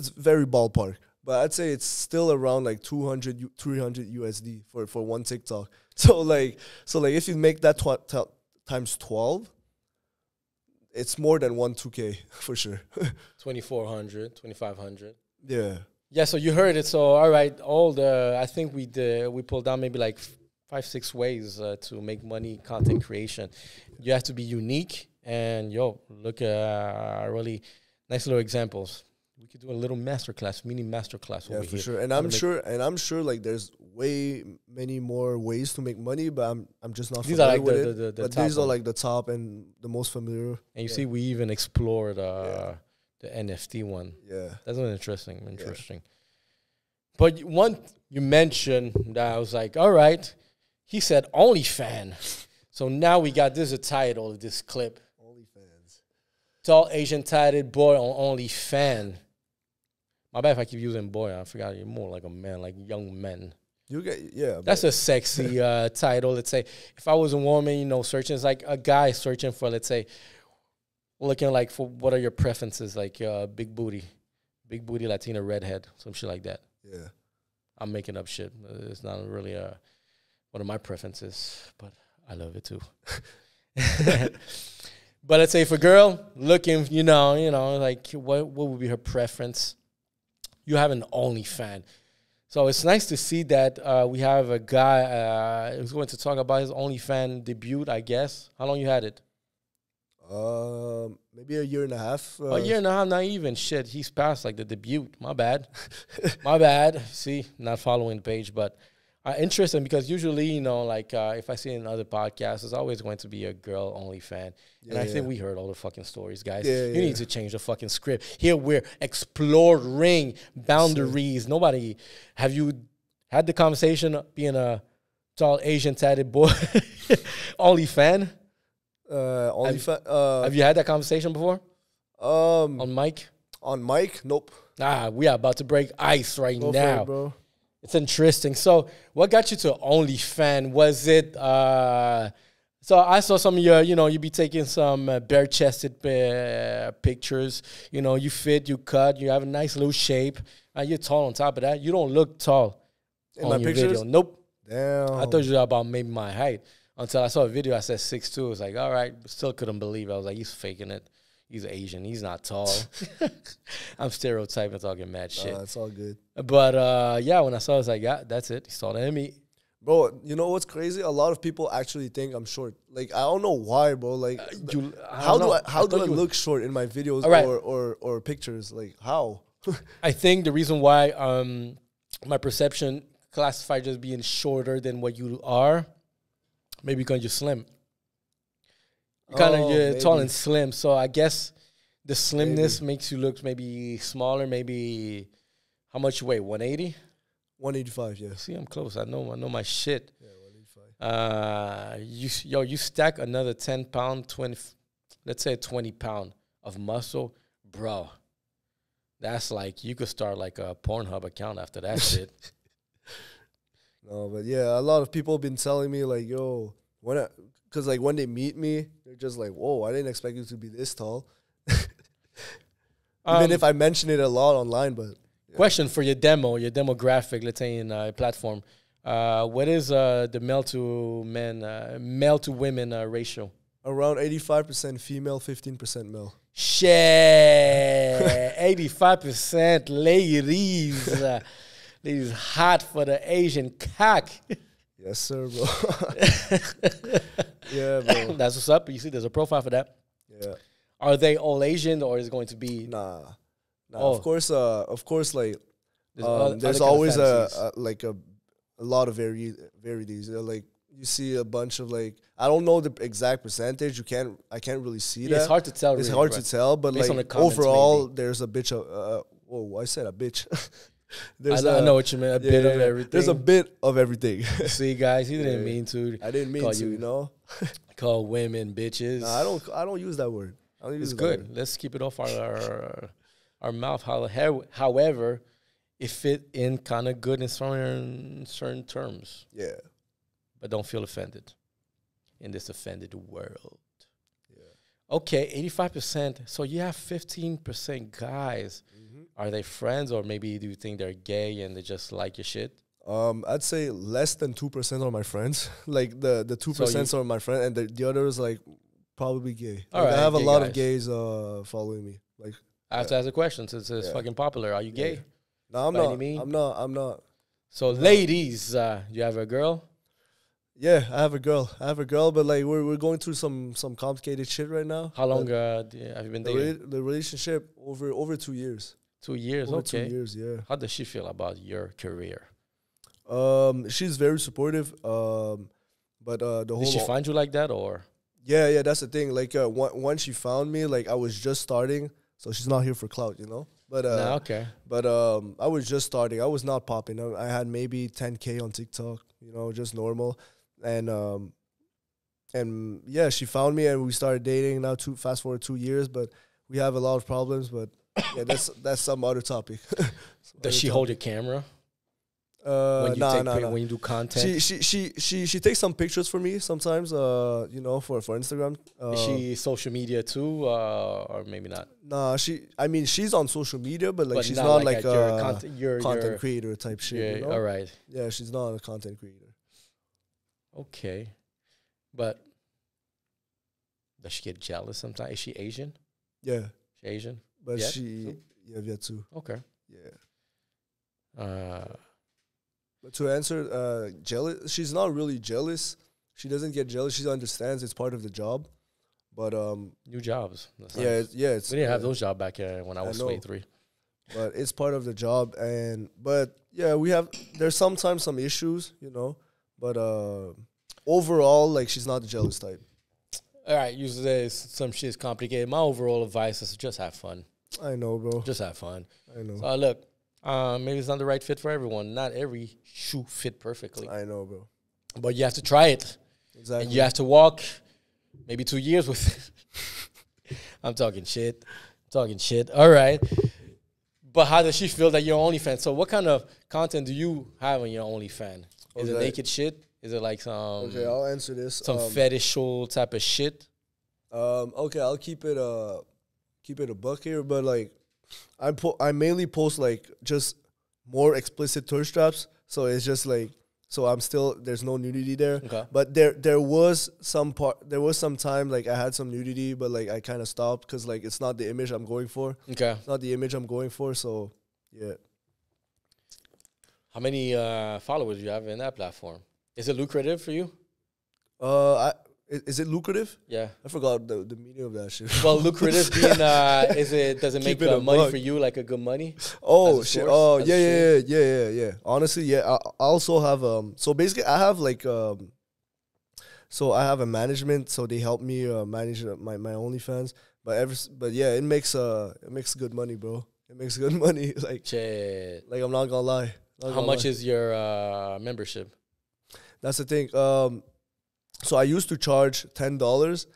very ballpark. But I'd say it's still around like 200, 300 USD for one TikTok. So like if you make that times 12, it's more than 2K for sure. 2,400, 2,500. Yeah. Yeah, so you heard it. So all right, I think we pulled down maybe like 5-6 ways to make money content creation. You have to be unique, and look at really nice little examples. We could do a little masterclass, mini masterclass over here. Yeah, for sure. And I'm sure like there's way many more ways to make money, but I'm just not familiar with it. But these are like the top and the most familiar. And you see, we even explored the NFT one. Yeah, that's interesting. Yeah. But one you mentioned that I was like, all right. He said OnlyFans. So now we got this a title of this clip. OnlyFans. Tall Asian tatted boy on OnlyFans. My bad if I keep using boy. I forgot you're more like a man, like young men. That's a sexy title. Let's say if I was a woman, searching, it's like a guy searching for, let's say, looking like for what are your preferences, like big booty Latina redhead, some shit like that. Yeah, I'm making up shit. It's not really one of my preferences, but I love it too. But let's say if a girl looking, like what would be her preference? You have an OnlyFans. So it's nice to see that we have a guy who's going to talk about his OnlyFans debut, I guess. How long you had it? Maybe a year and a half. A year and a half, not even. Shit, he's past like the debut. My bad. My bad. See, not following the page, but interesting because usually, if I see in other podcasts, there's always going to be a girl OnlyFans. And I think we heard all the fucking stories, guys. You need to change the fucking script. Here we're exploring boundaries. Nobody, have you had the conversation being a tall Asian tatted boy OnlyFans? OnlyFans. Have you had that conversation before? On mic? On mic? Nope. We are about to break ice right now. For it, bro. It's interesting. So, what got you to OnlyFans? Was it? So I saw some of your, you be taking some bare-chested pictures. You fit, you cut, you have a nice little shape. You're tall on top of that. You don't look tall in my pictures. Video. Nope. Damn. I thought you were about maybe my height until I saw a video. I said 6'2". I was like, all right, still couldn't believe it. I was like, he's faking it. He's Asian. He's not tall. I'm stereotyping, talking mad shit. It's all good. But, when I saw it, I was like, yeah, that's it. He's taller than me. Bro, you know what's crazy? A lot of people actually think I'm short. Like, I don't know why, bro. Like, how do I look short in my videos or pictures? Like, how? I think the reason why my perception classified as being shorter than what you are, maybe because you're slim. You're tall and slim, so I guess the slimness makes you look maybe smaller. Maybe how much you weigh? 180, 185. Yeah. See, I'm close. I know my shit. Yeah, 185. You stack another 10 pound, 20, let's say 20 pound of muscle, bro. That's like you could start like a Pornhub account after that shit. No, but yeah, a lot of people have been telling me like, yo, because like when they meet me, they're just like, whoa, I didn't expect you to be this tall. Even if I mention it a lot online, but Question for your demographic, let's say in platform. What is the male to women ratio? Around 85% female, 15% male. Shit, 85% ladies. Ladies hot for the Asian cock. Yes, sir, bro. Yeah, bro. That's what's up. You see, there's a profile for that. Yeah. Are they all Asian, or is it going to be? Nah. Oh. Of course, like there's other always kind of a lot of varieties. Like you see a bunch of like I don't know the exact percentage. I can't really see that. It's hard to tell. It's really, hard right? to tell, but Based on like the comments, overall, maybe. there's a bitch of. I said a bitch. I know what you mean. A bit of everything. There's a bit of everything. See, guys, he didn't mean to. I didn't mean to, you know. Call women bitches. Nah, I don't use that word. It's good. Let's keep it off our mouth. However, it fit in kind of good in certain terms. Yeah. But don't feel offended in this offended world. Yeah. Okay, 85%. So you have 15% guys. Mm-hmm. Are they friends, or maybe do you think they're gay and they just like your shit? I'd say less than 2% are my friends. Like the 2% are my friends, and the others like probably gay. All like right, I have a lot guys. of gays following me. Like I have to ask a question since it's fucking popular. Are you gay? Yeah. No, I'm not. So ladies, you have a girl? Yeah, I have a girl, but like we're going through some complicated shit right now. How long have you been dating? The relationship over 2 years. 2 years, Over okay. 2 years, yeah. How does she feel about your career? She's very supportive. But the whole Did she find you like that, or? Yeah, that's the thing. Like once she found me, like I was just starting, so she's not here for clout, you know. But okay. But I was just starting. I was not popping. I had maybe 10K on TikTok, you know, just normal. And yeah, she found me and we started dating. Now fast forward 2 years, but we have a lot of problems. But yeah, that's some other topic. Does she hold your camera? When When you do content, she takes some pictures for me sometimes. You know, for Instagram. Is she social media too, or maybe not? Nah, she's on social media, but like she's not not like a your content creator type shit. Yeah, you know? all right. Yeah, she's not a content creator. Okay, but does she get jealous sometimes? Is she Asian? Yeah, she Asian, but yet? yet too. Okay. Yeah. But to answer, jealous. She's not really jealous. She doesn't get jealous. She understands it's part of the job. But new jobs. That's nice. We didn't have those jobs back when I was 23. But it's part of the job, but yeah, there's sometimes some issues, you know. But overall, like she's not the jealous type. All right, usually some shit's complicated. My overall advice is just have fun. I know, bro. Just have fun. I know. So look, maybe it's not the right fit for everyone. Not every shoe fit perfectly. I know, bro. But you have to try it. Exactly. And you have to walk maybe 2 years with it. I'm talking shit. All right. But how does she feel that you're OnlyFans? So what kind of content do you have on your OnlyFans? Is it naked shit? Is it like some... Okay, I'll answer this. Some fetishal type of shit? Okay, I'll keep it a buck here, but like I mainly post like just more explicit thirst traps. So it's just like there's no nudity there. Okay. But there was some time like I had some nudity, but like I kind of stopped because like it's not the image I'm going for. Okay. It's not the image I'm going for, so yeah. How many followers do you have in that platform? Is it lucrative for you? Is it lucrative? Yeah. I forgot the meaning of that shit. Well, lucrative being does it make money for you, like a good money? Oh shit! Oh yeah. Honestly, yeah. I also have So basically, I have like So I have a management, so they help me manage my OnlyFans. But yeah, it makes good money, bro. It makes good money. Like shit. Like I'm not gonna lie. How much is your membership? That's the thing. So I used to charge $10,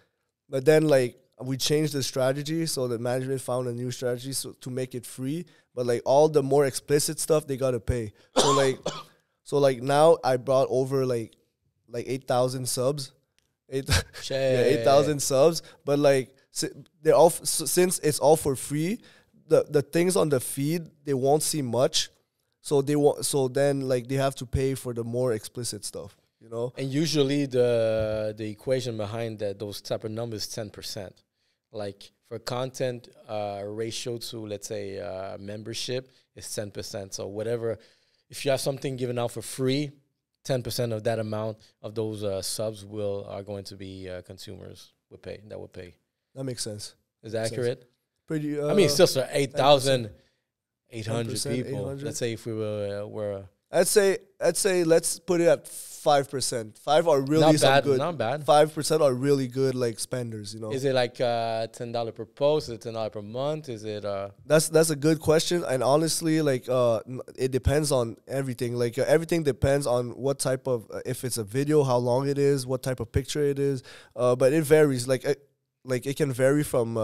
but then like we changed the strategy. So the management found a new strategy to make it free. But like all the more explicit stuff, they gotta pay. So like now I brought over like 8,000 subs, 8,000 subs. But like they're all since it's all for free. the things on the feed, they won't see much. So then like they have to pay for the more explicit stuff, you know? And usually the equation behind those type of numbers is 10%. Like for content ratio to, let's say, membership is 10%. So whatever, if you have something given out for free, 10% of that amount of those subs are going to be consumers will pay. That makes sense. Is that accurate? Pretty. I mean, it's still 8,800 people. 800. Let's say if we were I'd say let's put it at 5%. 5 are really good. Not bad. 5% are really good like spenders, you know. Is it like $10 per post? Is it $10 per month? Is it That's a good question, and honestly, like it depends on everything. Like everything depends on what type of if it's a video, how long it is, what type of picture it is. But it varies. Like it can vary from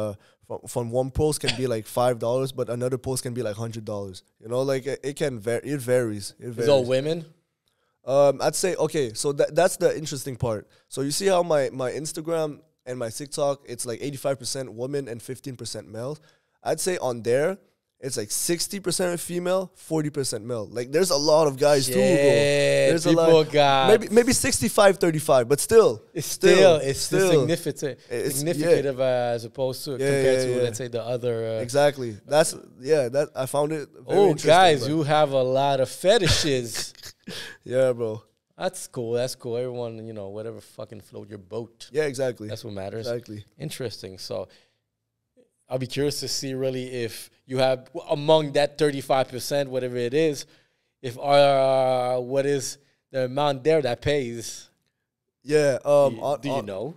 one post can be like $5, but another post can be like $100. You know, like it can vary. It varies. It's all women? I'd say, okay, so that's the interesting part. So you see how my Instagram and my TikTok, it's like 85% women and 15% male. I'd say on there, it's like 60% female, 40% male. Like there's a lot of guys too, bro. There's a lot. Maybe 65-35, but still. It's still significant as opposed to compared to, let's say, the other. Exactly. That I found it very interesting. Guys, you have a lot of fetishes. Yeah, bro. That's cool. Everyone, you know, whatever fucking float your boat. Yeah, exactly. That's what matters. Exactly. Interesting. So I'll be curious to see really if you have among that 35%, whatever it is, if what is the amount there that pays. Yeah. Do you know?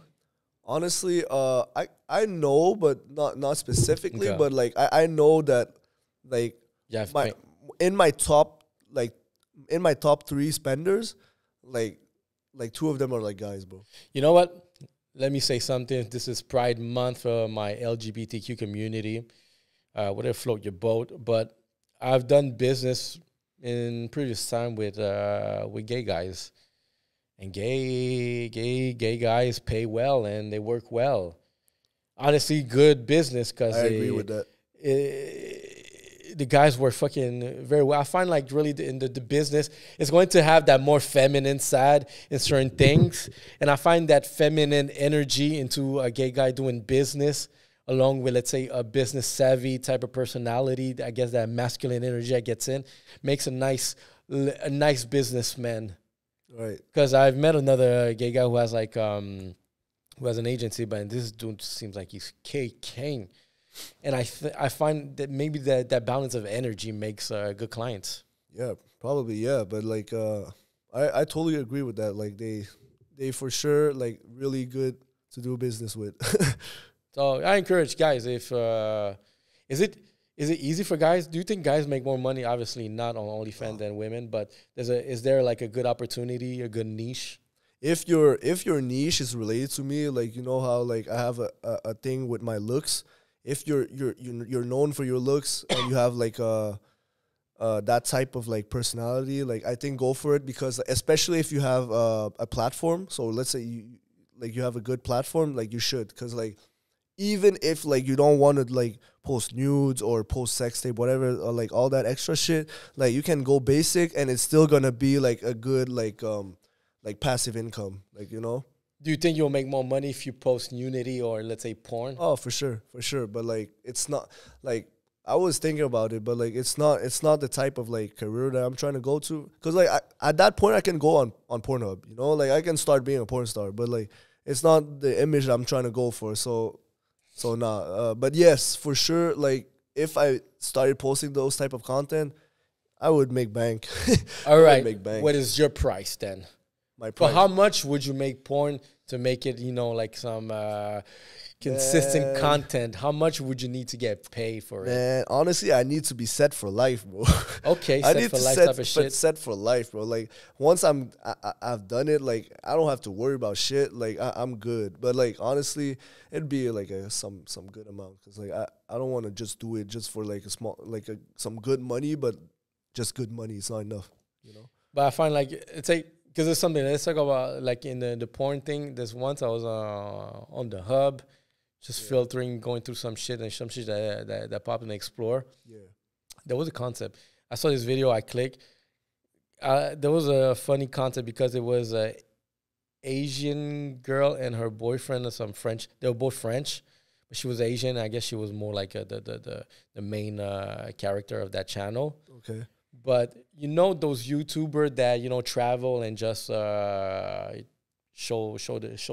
Honestly, I know, but not specifically. Okay. But like I know that like in my top 3 spenders, like 2 of them are like guys, bro. You know what? Let me say something. This is Pride Month for my LGBTQ community. Whatever float your boat. But I've done business in previous time with gay guys. And gay guys pay well and they work well. Honestly, good business because I agree with that. The guys work fucking very well. I find like really in the business, it's going to have that more feminine side in certain things. And I find that feminine energy into a gay guy doing business along with, let's say, a business savvy type of personality. I guess that masculine energy that gets in makes a nice businessman. Right. Because I've met another gay guy who has like who has an agency, but this dude seems like he's king. And I find that maybe that balance of energy makes good clients. Yeah, probably, yeah. But like I totally agree with that. Like they for sure like really good to do business with. So I encourage guys, if is it easy for guys? Do you think guys make more money? Obviously not on OnlyFans than women, but is there like a good opportunity, a good niche? If your niche is related to me, like you know how like I have a thing with my looks. If you're known for your looks and you have like that type of like personality, like I think go for it, because especially if you have a platform. So let's say you have a good platform, like you should, because like even if like you don't want to like post nudes or post sex tape, whatever, or like all that extra shit, like you can go basic and it's still gonna be like a good like passive income, like, you know. Do you think you'll make more money if you post nudity or, let's say, porn? Oh, for sure. But like, it's not like I was thinking about it, but like, it's not the type of like career that I'm trying to go to. Cause like at that point I can go on Pornhub, you know, like I can start being a porn star, but like it's not the image that I'm trying to go for. So nah. But yes, for sure. Like if I started posting those type of content, I would make bank. All right. Make bank. What is your price then? My price. But how much would you make porn to make it, you know, like some consistent content? How much would you need to get paid for it? Honestly, I need to be set for life, bro. Okay, set for life type of shit. Set for life, bro. Like once I've done it, like I don't have to worry about shit. Like I'm good. But like honestly, it'd be like some good amount, because like I don't want to just do it just for like a small some good money, but just good money is not enough, you know. But I find like it's like. Because there's something, let's talk about, like in the porn thing. There's once I was on the hub, just filtering, going through some shit and some shit that pop in Explore. Yeah. There was a concept. I saw this video. I clicked. There was a funny concept because it was a Asian girl and her boyfriend or some French. They were both French, but she was Asian. I guess she was more like the main character of that channel. Okay. But you know those YouTubers that, you know, travel and just show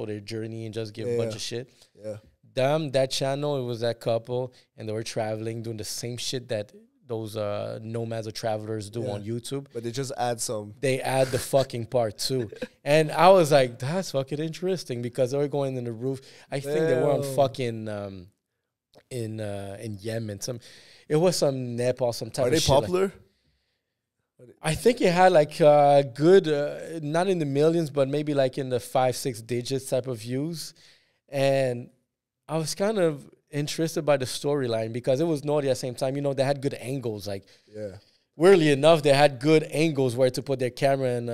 their journey and just give a bunch of shit. Yeah. That channel, it was that couple, and they were traveling, doing the same shit that those nomads or travelers do on YouTube. But they just add some. They add the fucking part too. And I was like, that's fucking interesting because they were going in the roof. I think they were on fucking in Yemen. It was some Nepal, some type of shit. Are they popular? I think it had like good, not in the millions, but maybe like in the 5-6 digits type of views. And I was kind of interested by the storyline because it was naughty at the same time. You know, they had good angles. Like, weirdly enough, they had good angles where to put their camera in.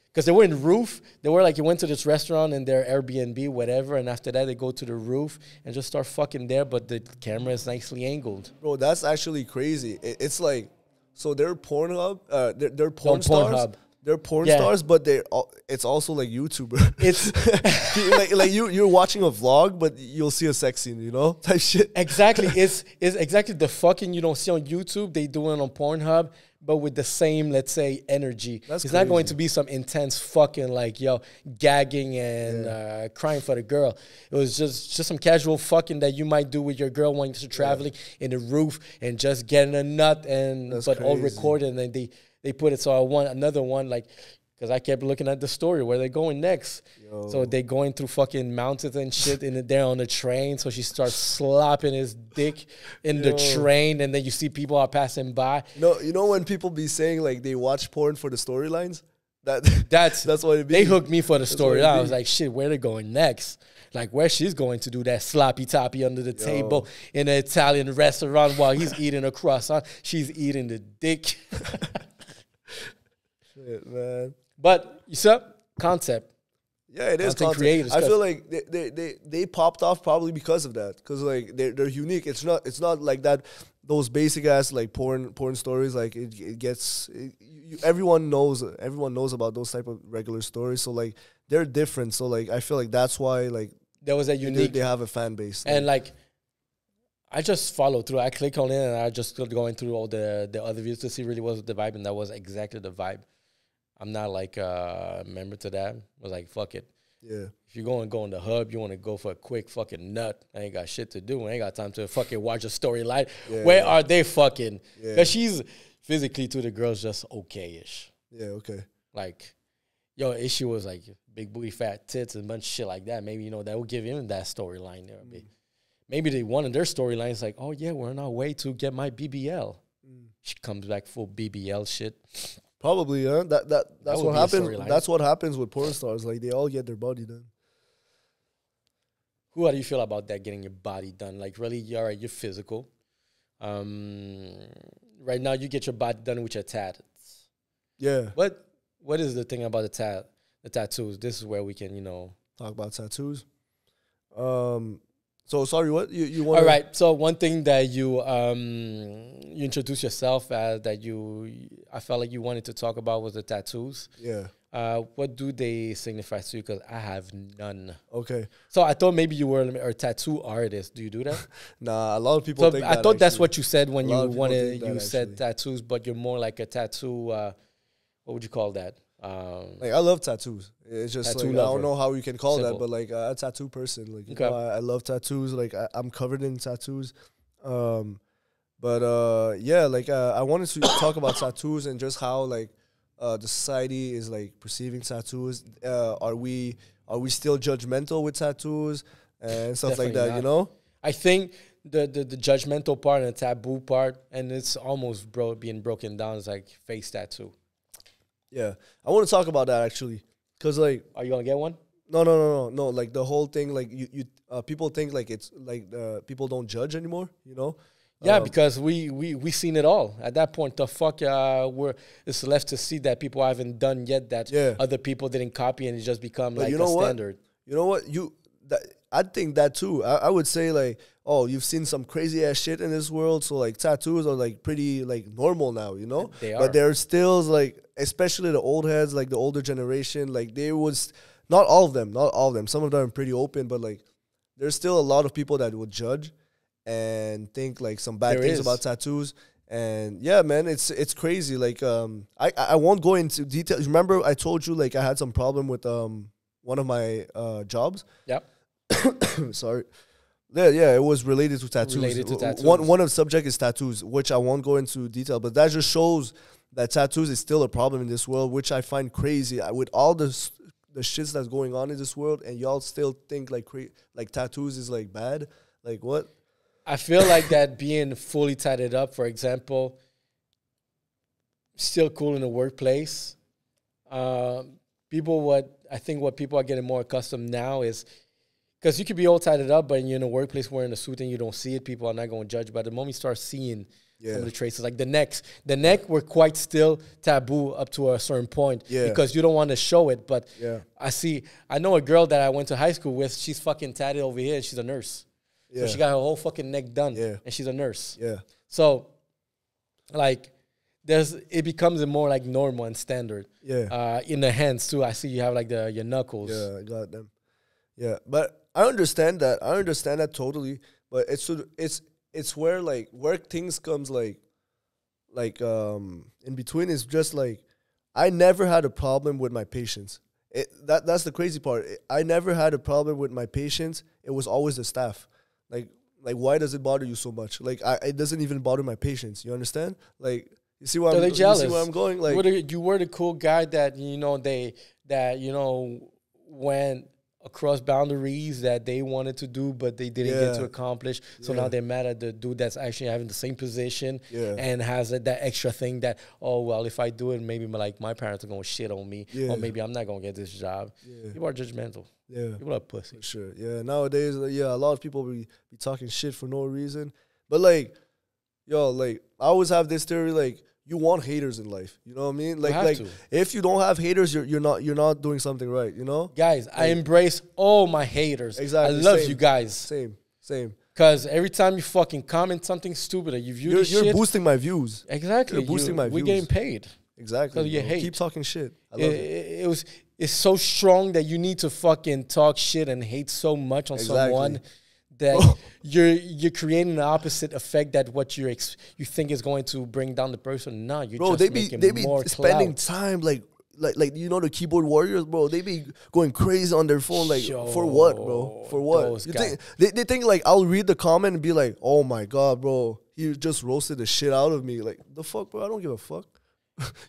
Because they were in the roof. They were like, you went to this restaurant in their Airbnb, whatever. And after that, they go to the roof and just start fucking there. But the camera is nicely angled. Bro, that's actually crazy. It's like, so they're Pornhub, they're porn stars. Pornhub. They're porn stars, but it's also like YouTuber. It's like you're watching a vlog, but you'll see a sex scene, you know, type shit. Exactly. It's exactly the fucking you don't see on YouTube. They do it on Pornhub, but with the same, let's say, energy. It's crazy. Not going to be some intense fucking like gagging and crying for the girl. It was just some casual fucking that you might do with your girl when you're traveling in the roof and just getting a nut all recorded, and then they put it. So I want another one, like, because I kept looking at the story where they're going next. So they're going through fucking mountains and shit, and they're on the train. So she starts slapping his dick in the train, and then you see people are passing by. You know when people be saying like they watch porn for the storylines? That's what it be. They hooked me for the story. I was like, shit, where they going next? Like where she's going to do that sloppy toppy under the table in an Italian restaurant while he's eating a croissant. She's eating the dick. Shit, man. But you said concept. Yeah, it is content. Creators. I feel like they popped off probably because of that. Because like they're unique. It's not like that. Those basic ass like porn stories. Like everyone knows about those type of regular stories. So like they're different. So like I feel like that's why like there was a unique. They have a fan base. And like I just followed through. I click on it and I just started going through all the other views to see really what was the vibe, and that was exactly the vibe. I'm not like a member to that. I was like, fuck it. Yeah. If you're going to go in the hub, you want to go for a quick fucking nut. I ain't got shit to do. I ain't got time to fucking watch a storyline. Where are they fucking? Because she's physically to the girls just okay-ish. Yeah, okay. Like, issue was like big booty, fat tits, and a bunch of shit like that. Maybe, that would give him that storyline there a bit. Maybe they wanted their storyline is like, oh, yeah, we're on our way to get my BBL. She comes back full BBL shit. Probably, yeah. That's what happens. That's what happens with porn stars. Like they all get their body done. How do you feel about that? Getting your body done, like really, you're physical. Right now, you get your body done with your tats. Yeah. What is the thing about the tattoos? This is where we can, talk about tattoos. So sorry, what you want? All right. So one thing that you introduced yourself as I felt like you wanted to talk about was the tattoos. Yeah. What do they signify to you? Because I have none. Okay. So I thought maybe you were a tattoo artist. Do you do that? Nah, a lot of people. Think I thought that's what you said when you said tattoos, but you're more like a tattoo. What would you call that? Like I love tattoos. It's just like, I don't know how you can call that, but like a tattoo person. Like you know, I love tattoos. Like I'm covered in tattoos. Yeah, like I wanted to talk about tattoos and just how like the society is like perceiving tattoos. Are we still judgmental with tattoos and stuff like that? Not. You know, I think the judgmental part and the taboo part, and it's almost being broken down is like face tattoo. Yeah, I want to talk about that actually, cause like, are you gonna get one? No. Like the whole thing, like you people think like it's like people don't judge anymore, you know? Yeah, because we seen it all at that point. The fuck, it's left to see that people haven't done yet that other people didn't copy, and it just become but like a standard. You know what? I think that too. I would say like, oh, you've seen some crazy ass shit in this world, so like tattoos are like pretty like normal now, you know. They are. But they're still like, especially the old heads, like the older generation, like they was not all of them. Some of them are pretty open, but like there's still a lot of people that would judge and think like some bad things about tattoos. And yeah, man, it's crazy. Like I won't go into details. Remember I told you like I had some problem with one of my jobs. Yep. Sorry. Yeah, it was related to tattoos. One of the subject is tattoos, which I won't go into detail, but that just shows that tattoos is still a problem in this world, which I find crazy. With all the shits that's going on in this world, and y'all still think like tattoos is like bad. Like what? I feel like that being fully tatted up, for example, still cool in the workplace. What people are getting more accustomed now is, because you could be all tatted up, but you're in a workplace wearing a suit and you don't see it, people are not going to judge. But the moment you start seeing some of the traces, like the neck were quite still taboo up to a certain point because you don't want to show it. But I know a girl that I went to high school with, she's fucking tatted over here and she's a nurse. So she got her whole fucking neck done and she's a nurse. Yeah. So like it becomes a more like normal and standard. Yeah. In the hands too. I see you have like your knuckles. Yeah, I got them. Yeah. But I understand that. Totally. But it's where like where things comes like in between is just like I never had a problem with my patients. That's the crazy part. I never had a problem with my patients. It was always the staff. Like why does it bother you so much? Like it doesn't even bother my patients. You understand? Like you see why jealous. You see where I'm going? Like you were the cool guy that went across boundaries that they wanted to do, but they didn't get to accomplish. So now they're mad at the dude that's actually having the same position and has that extra thing that, oh, well, if I do it, maybe my parents are going to shit on me, or maybe I'm not going to get this job. People are judgmental. Yeah. People are pussy. For sure. Yeah. Nowadays, a lot of people be talking shit for no reason. But like, I always have this theory, like, you want haters in life. You know what I mean? Like if you don't have haters, you're not doing something right, you know? Guys, I embrace all my haters. Exactly. I love you guys. Same. Because every time you fucking comment something stupid or you view this shit, you're boosting my views. Exactly. You're boosting my views. We're getting paid. Exactly. You hate. Keep talking shit. I love it. It's so strong that you need to fucking talk shit and hate so much on someone that you're creating the opposite effect that what you think is going to bring down the person. No, you're just making more spending clout. time like you know the keyboard warriors, bro. They be going crazy on their phone, like for what, bro? For what? You think they think like I'll read the comment and be like, oh my god, bro, he just roasted the shit out of me. Like the fuck, bro? I don't give a fuck.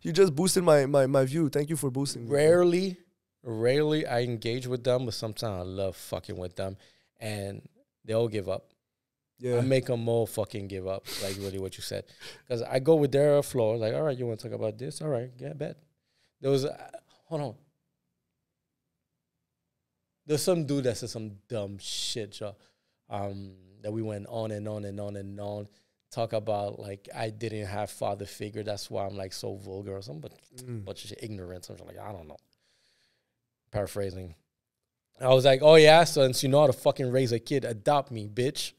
You just boosted my view. Thank you for boosting me. Rarely I engage with them, but sometimes I love fucking with them, and they all give up. Yeah, I make them all fucking give up. Like really, what you said, because I go with their flow. Like, all right, you want to talk about this? All right, get bet. There was hold on. There's some dude that said some dumb shit, that we went on and on and on and on. Talk about like I didn't have father figure. That's why I'm like so vulgar or something. But bunch of ignorance. I'm like, I don't know. Paraphrasing. I was like, oh yeah, since you know how to fucking raise a kid, adopt me, bitch.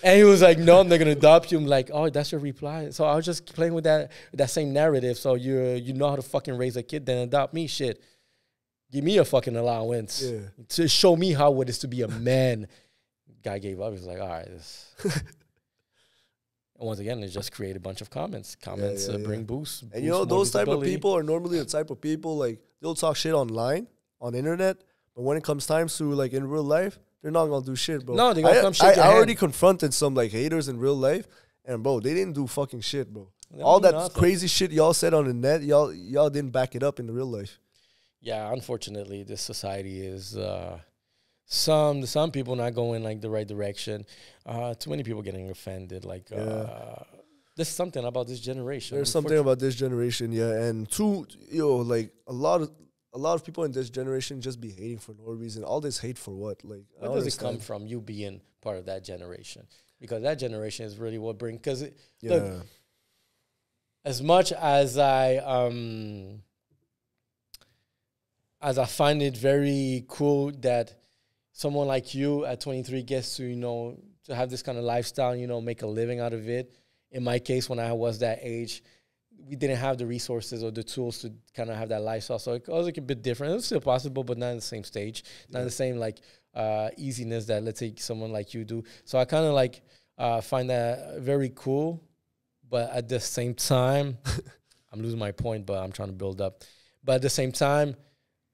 And he was like, no, I'm not gonna adopt you. I'm like, oh, that's your reply. So I was just playing with that same narrative. So you know how to fucking raise a kid, then adopt me, shit. Give me a fucking allowance to show me how it is to be a man. Guy gave up. He was like, all right. And once again, it just created a bunch of comments. Bring boosts. And you know, those type of people are normally the type of people, like, they'll talk shit online, on the internet, but when it comes time to, like, in real life, they're not going to do shit, bro. No, they're going to come shit I already confronted some, like, haters in real life, and, bro, they didn't do fucking shit, bro. All that crazy shit y'all said on the net, y'all didn't back it up in the real life. Yeah, unfortunately, this society is... Some people not going like the right direction. Too many people getting offended. Like there's something about this generation. There's something about this generation, and like a lot of people in this generation just be hating for no reason. All this hate for what? Like, where does it come from? You being part of that generation, because that generation is really what brings. Because look, as much as I find it very cool that someone like you at 23 gets to, to have this kind of lifestyle, make a living out of it. In my case, when I was that age, we didn't have the resources or the tools to kind of have that lifestyle. So it was like a bit different. It was still possible, but not in the same stage, not the same like easiness that, let's say, someone like you do. So I kind of like find that very cool, but at the same time, I'm losing my point, but I'm trying to build up. But at the same time,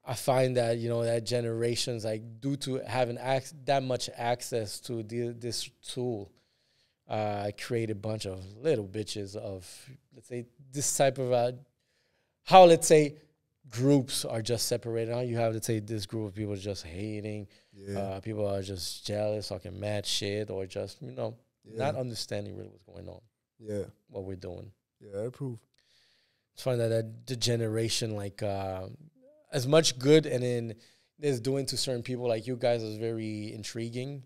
I find that, that generations, like, due to having that much access to this tool, create a bunch of little bitches of, let's say, this type of, how, let's say, groups are just separated. Now you have, let's say, this group of people just hating. Yeah. People are just jealous, talking mad shit, or just, not understanding really what's going on. Yeah. What we're doing. Yeah, I approve. It's funny that the generation, like, as much good and then is doing to certain people like you guys is very intriguing.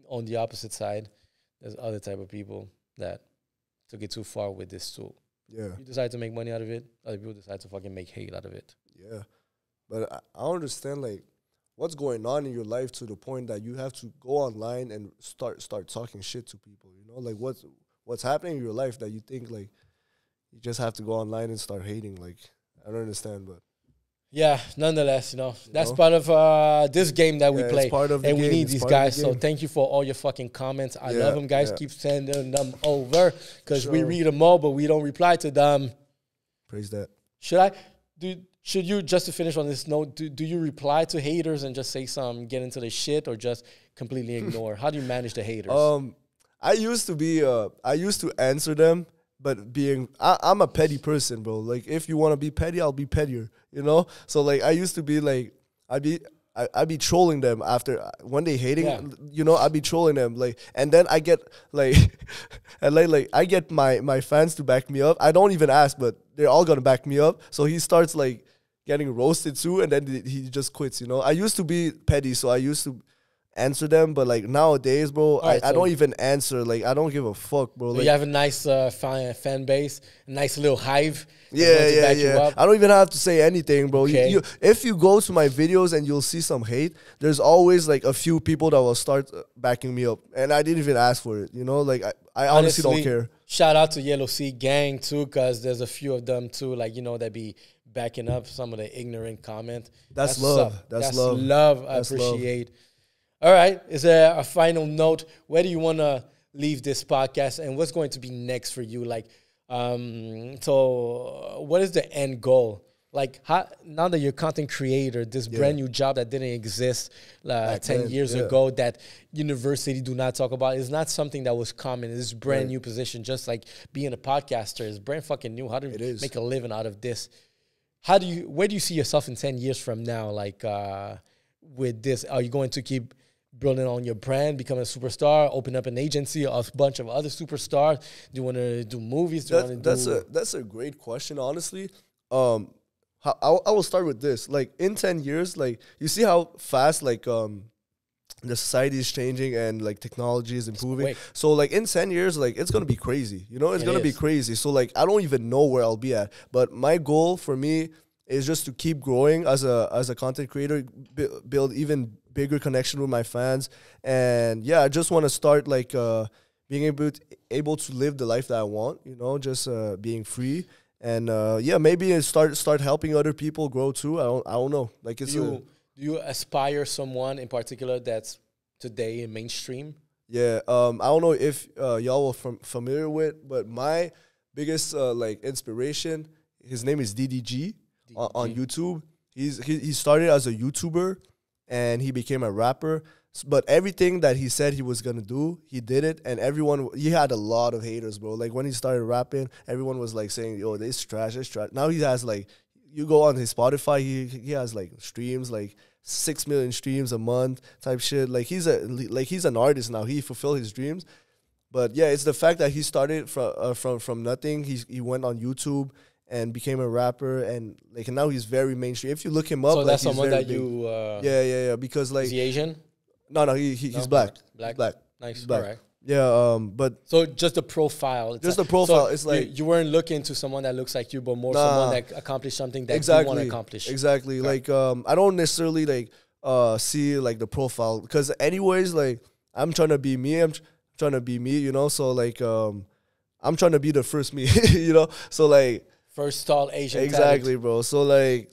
On the opposite side, there's other type of people that took it too far with this tool. Yeah. You decide to make money out of it. Other people decide to fucking make hate out of it. Yeah. But I don't understand, like, what's going on in your life to the point that you have to go online and start talking shit to people, Like, what's happening in your life that you think, like, you just have to go online and start hating? Like, I don't understand, but... Yeah, nonetheless, that's part of this game that we play. Part of the and game. We need these guys. So thank you for all your fucking comments. I love them, guys. Keep sending them over because we read them all, but we don't reply to them. Praise that. Should you, just to finish on this note, do you reply to haters and just say something, get into the shit, or just completely ignore? How do you manage the haters? I used to answer them. But I'm a petty person, bro. Like, if you want to be petty, I'll be pettier, So, like, I used to be, like, I'd be trolling them after, when they hating, I'd be trolling them. Like, and then I get, like, I get my fans to back me up. I don't even ask, but they're all going to back me up. So he starts, like, getting roasted too, and then he just quits, I used to be petty, so I used to answer them, but like nowadays, bro, I don't even answer. Like, I don't give a fuck, bro. So like, you have a nice fan base, a nice little hive. Yeah. I don't even have to say anything, bro. Okay. If you go to my videos and you'll see some hate, there's always like a few people that will start backing me up, and I didn't even ask for it. Like, I honestly don't care. Shout out to Yellow Sea Gang too, because there's a few of them too, like, that be backing up some of the ignorant comment. That's love. That's love. Love. I appreciate. All right. Is there a final note? Where do you want to leave this podcast, and what's going to be next for you? Like, so what is the end goal? Like, now that you're a content creator, this brand new job that didn't exist 10 years ago, that university do not talk about, is not something that was common. It's a brand new position, just like being a podcaster is brand fucking new. How do you make a living out of this? Where do you see yourself in 10 years from now? Like, with this, are you going to keep building on your brand, become a superstar, open up an agency, a bunch of other superstars? Do you want to do movies? That's a great question, honestly. I will start with this. Like, in 10 years, like, you see how fast, like, the society is changing and, like, technology is improving. So, like, in 10 years, like, it's going to be crazy. It's going to be crazy. So, like, I don't even know where I'll be at. But my goal for me is just to keep growing as a content creator, build even bigger connection with my fans, and I just want to start like being able to live the life that I want, just being free, and maybe start helping other people grow too. I don't know. Like, do you aspire someone in particular that's today in mainstream? I don't know if y'all were familiar with, but my biggest like inspiration, his name is DDG. On YouTube. He started as a YouTuber, and he became a rapper. But everything that he said he was going to do, he did it. And he had a lot of haters, bro. Like, when he started rapping, everyone was like saying, yo, this is trash. Now he has, like, you go on his Spotify, he has like streams, like 6 million streams a month type shit. Like, he's an artist now. He fulfilled his dreams. But it's the fact that he started from nothing. He went on YouTube and became a rapper, and like, now he's very mainstream. If you look him up, so like, that's someone that big. you because, like, is he Asian? No, he's black. Black. Nice. He's black. All right. But so just the profile. The profile. So it's like you weren't looking to someone that looks like you, but more someone that accomplished something that you want to accomplish. Exactly. Okay. Like, I don't necessarily like see like the profile, because anyways, like I'm trying to be me. Trying to be me, you know. So like I'm trying to be the first me, you know. So like first tall Asian exactly, talent. bro. So like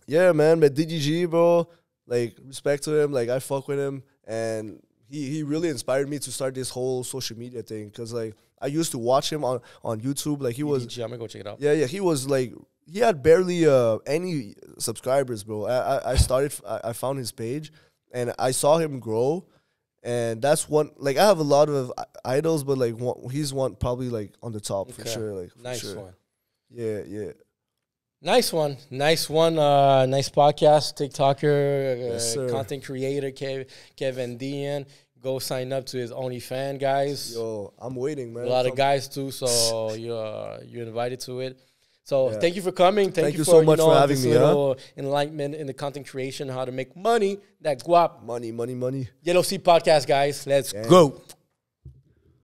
yeah, man. But DGG, bro. Like respect to him. Like I fuck with him, and he really inspired me to start this whole social media thing. Cause like I used to watch him on YouTube. Like he was. I'm gonna go check it out. Yeah. He was like he had barely any subscribers, bro. I found his page, and I saw him grow. And that's one, like, I have a lot of idols, but, like, he's one probably, like, on the top for sure. Like, nice one. Yeah. Nice one. Nice podcast. TikToker, yes, content creator, Kevin Dien. Go sign up to his OnlyFans, guys. Yo, I'm waiting, man. A lot of guys, too, so you're invited to it. So thank you for coming. Thank you for, so much for having me. Little enlightenment in the content creation, how to make money, that guap. Money. Yellow Sea Podcast, guys. Let's go.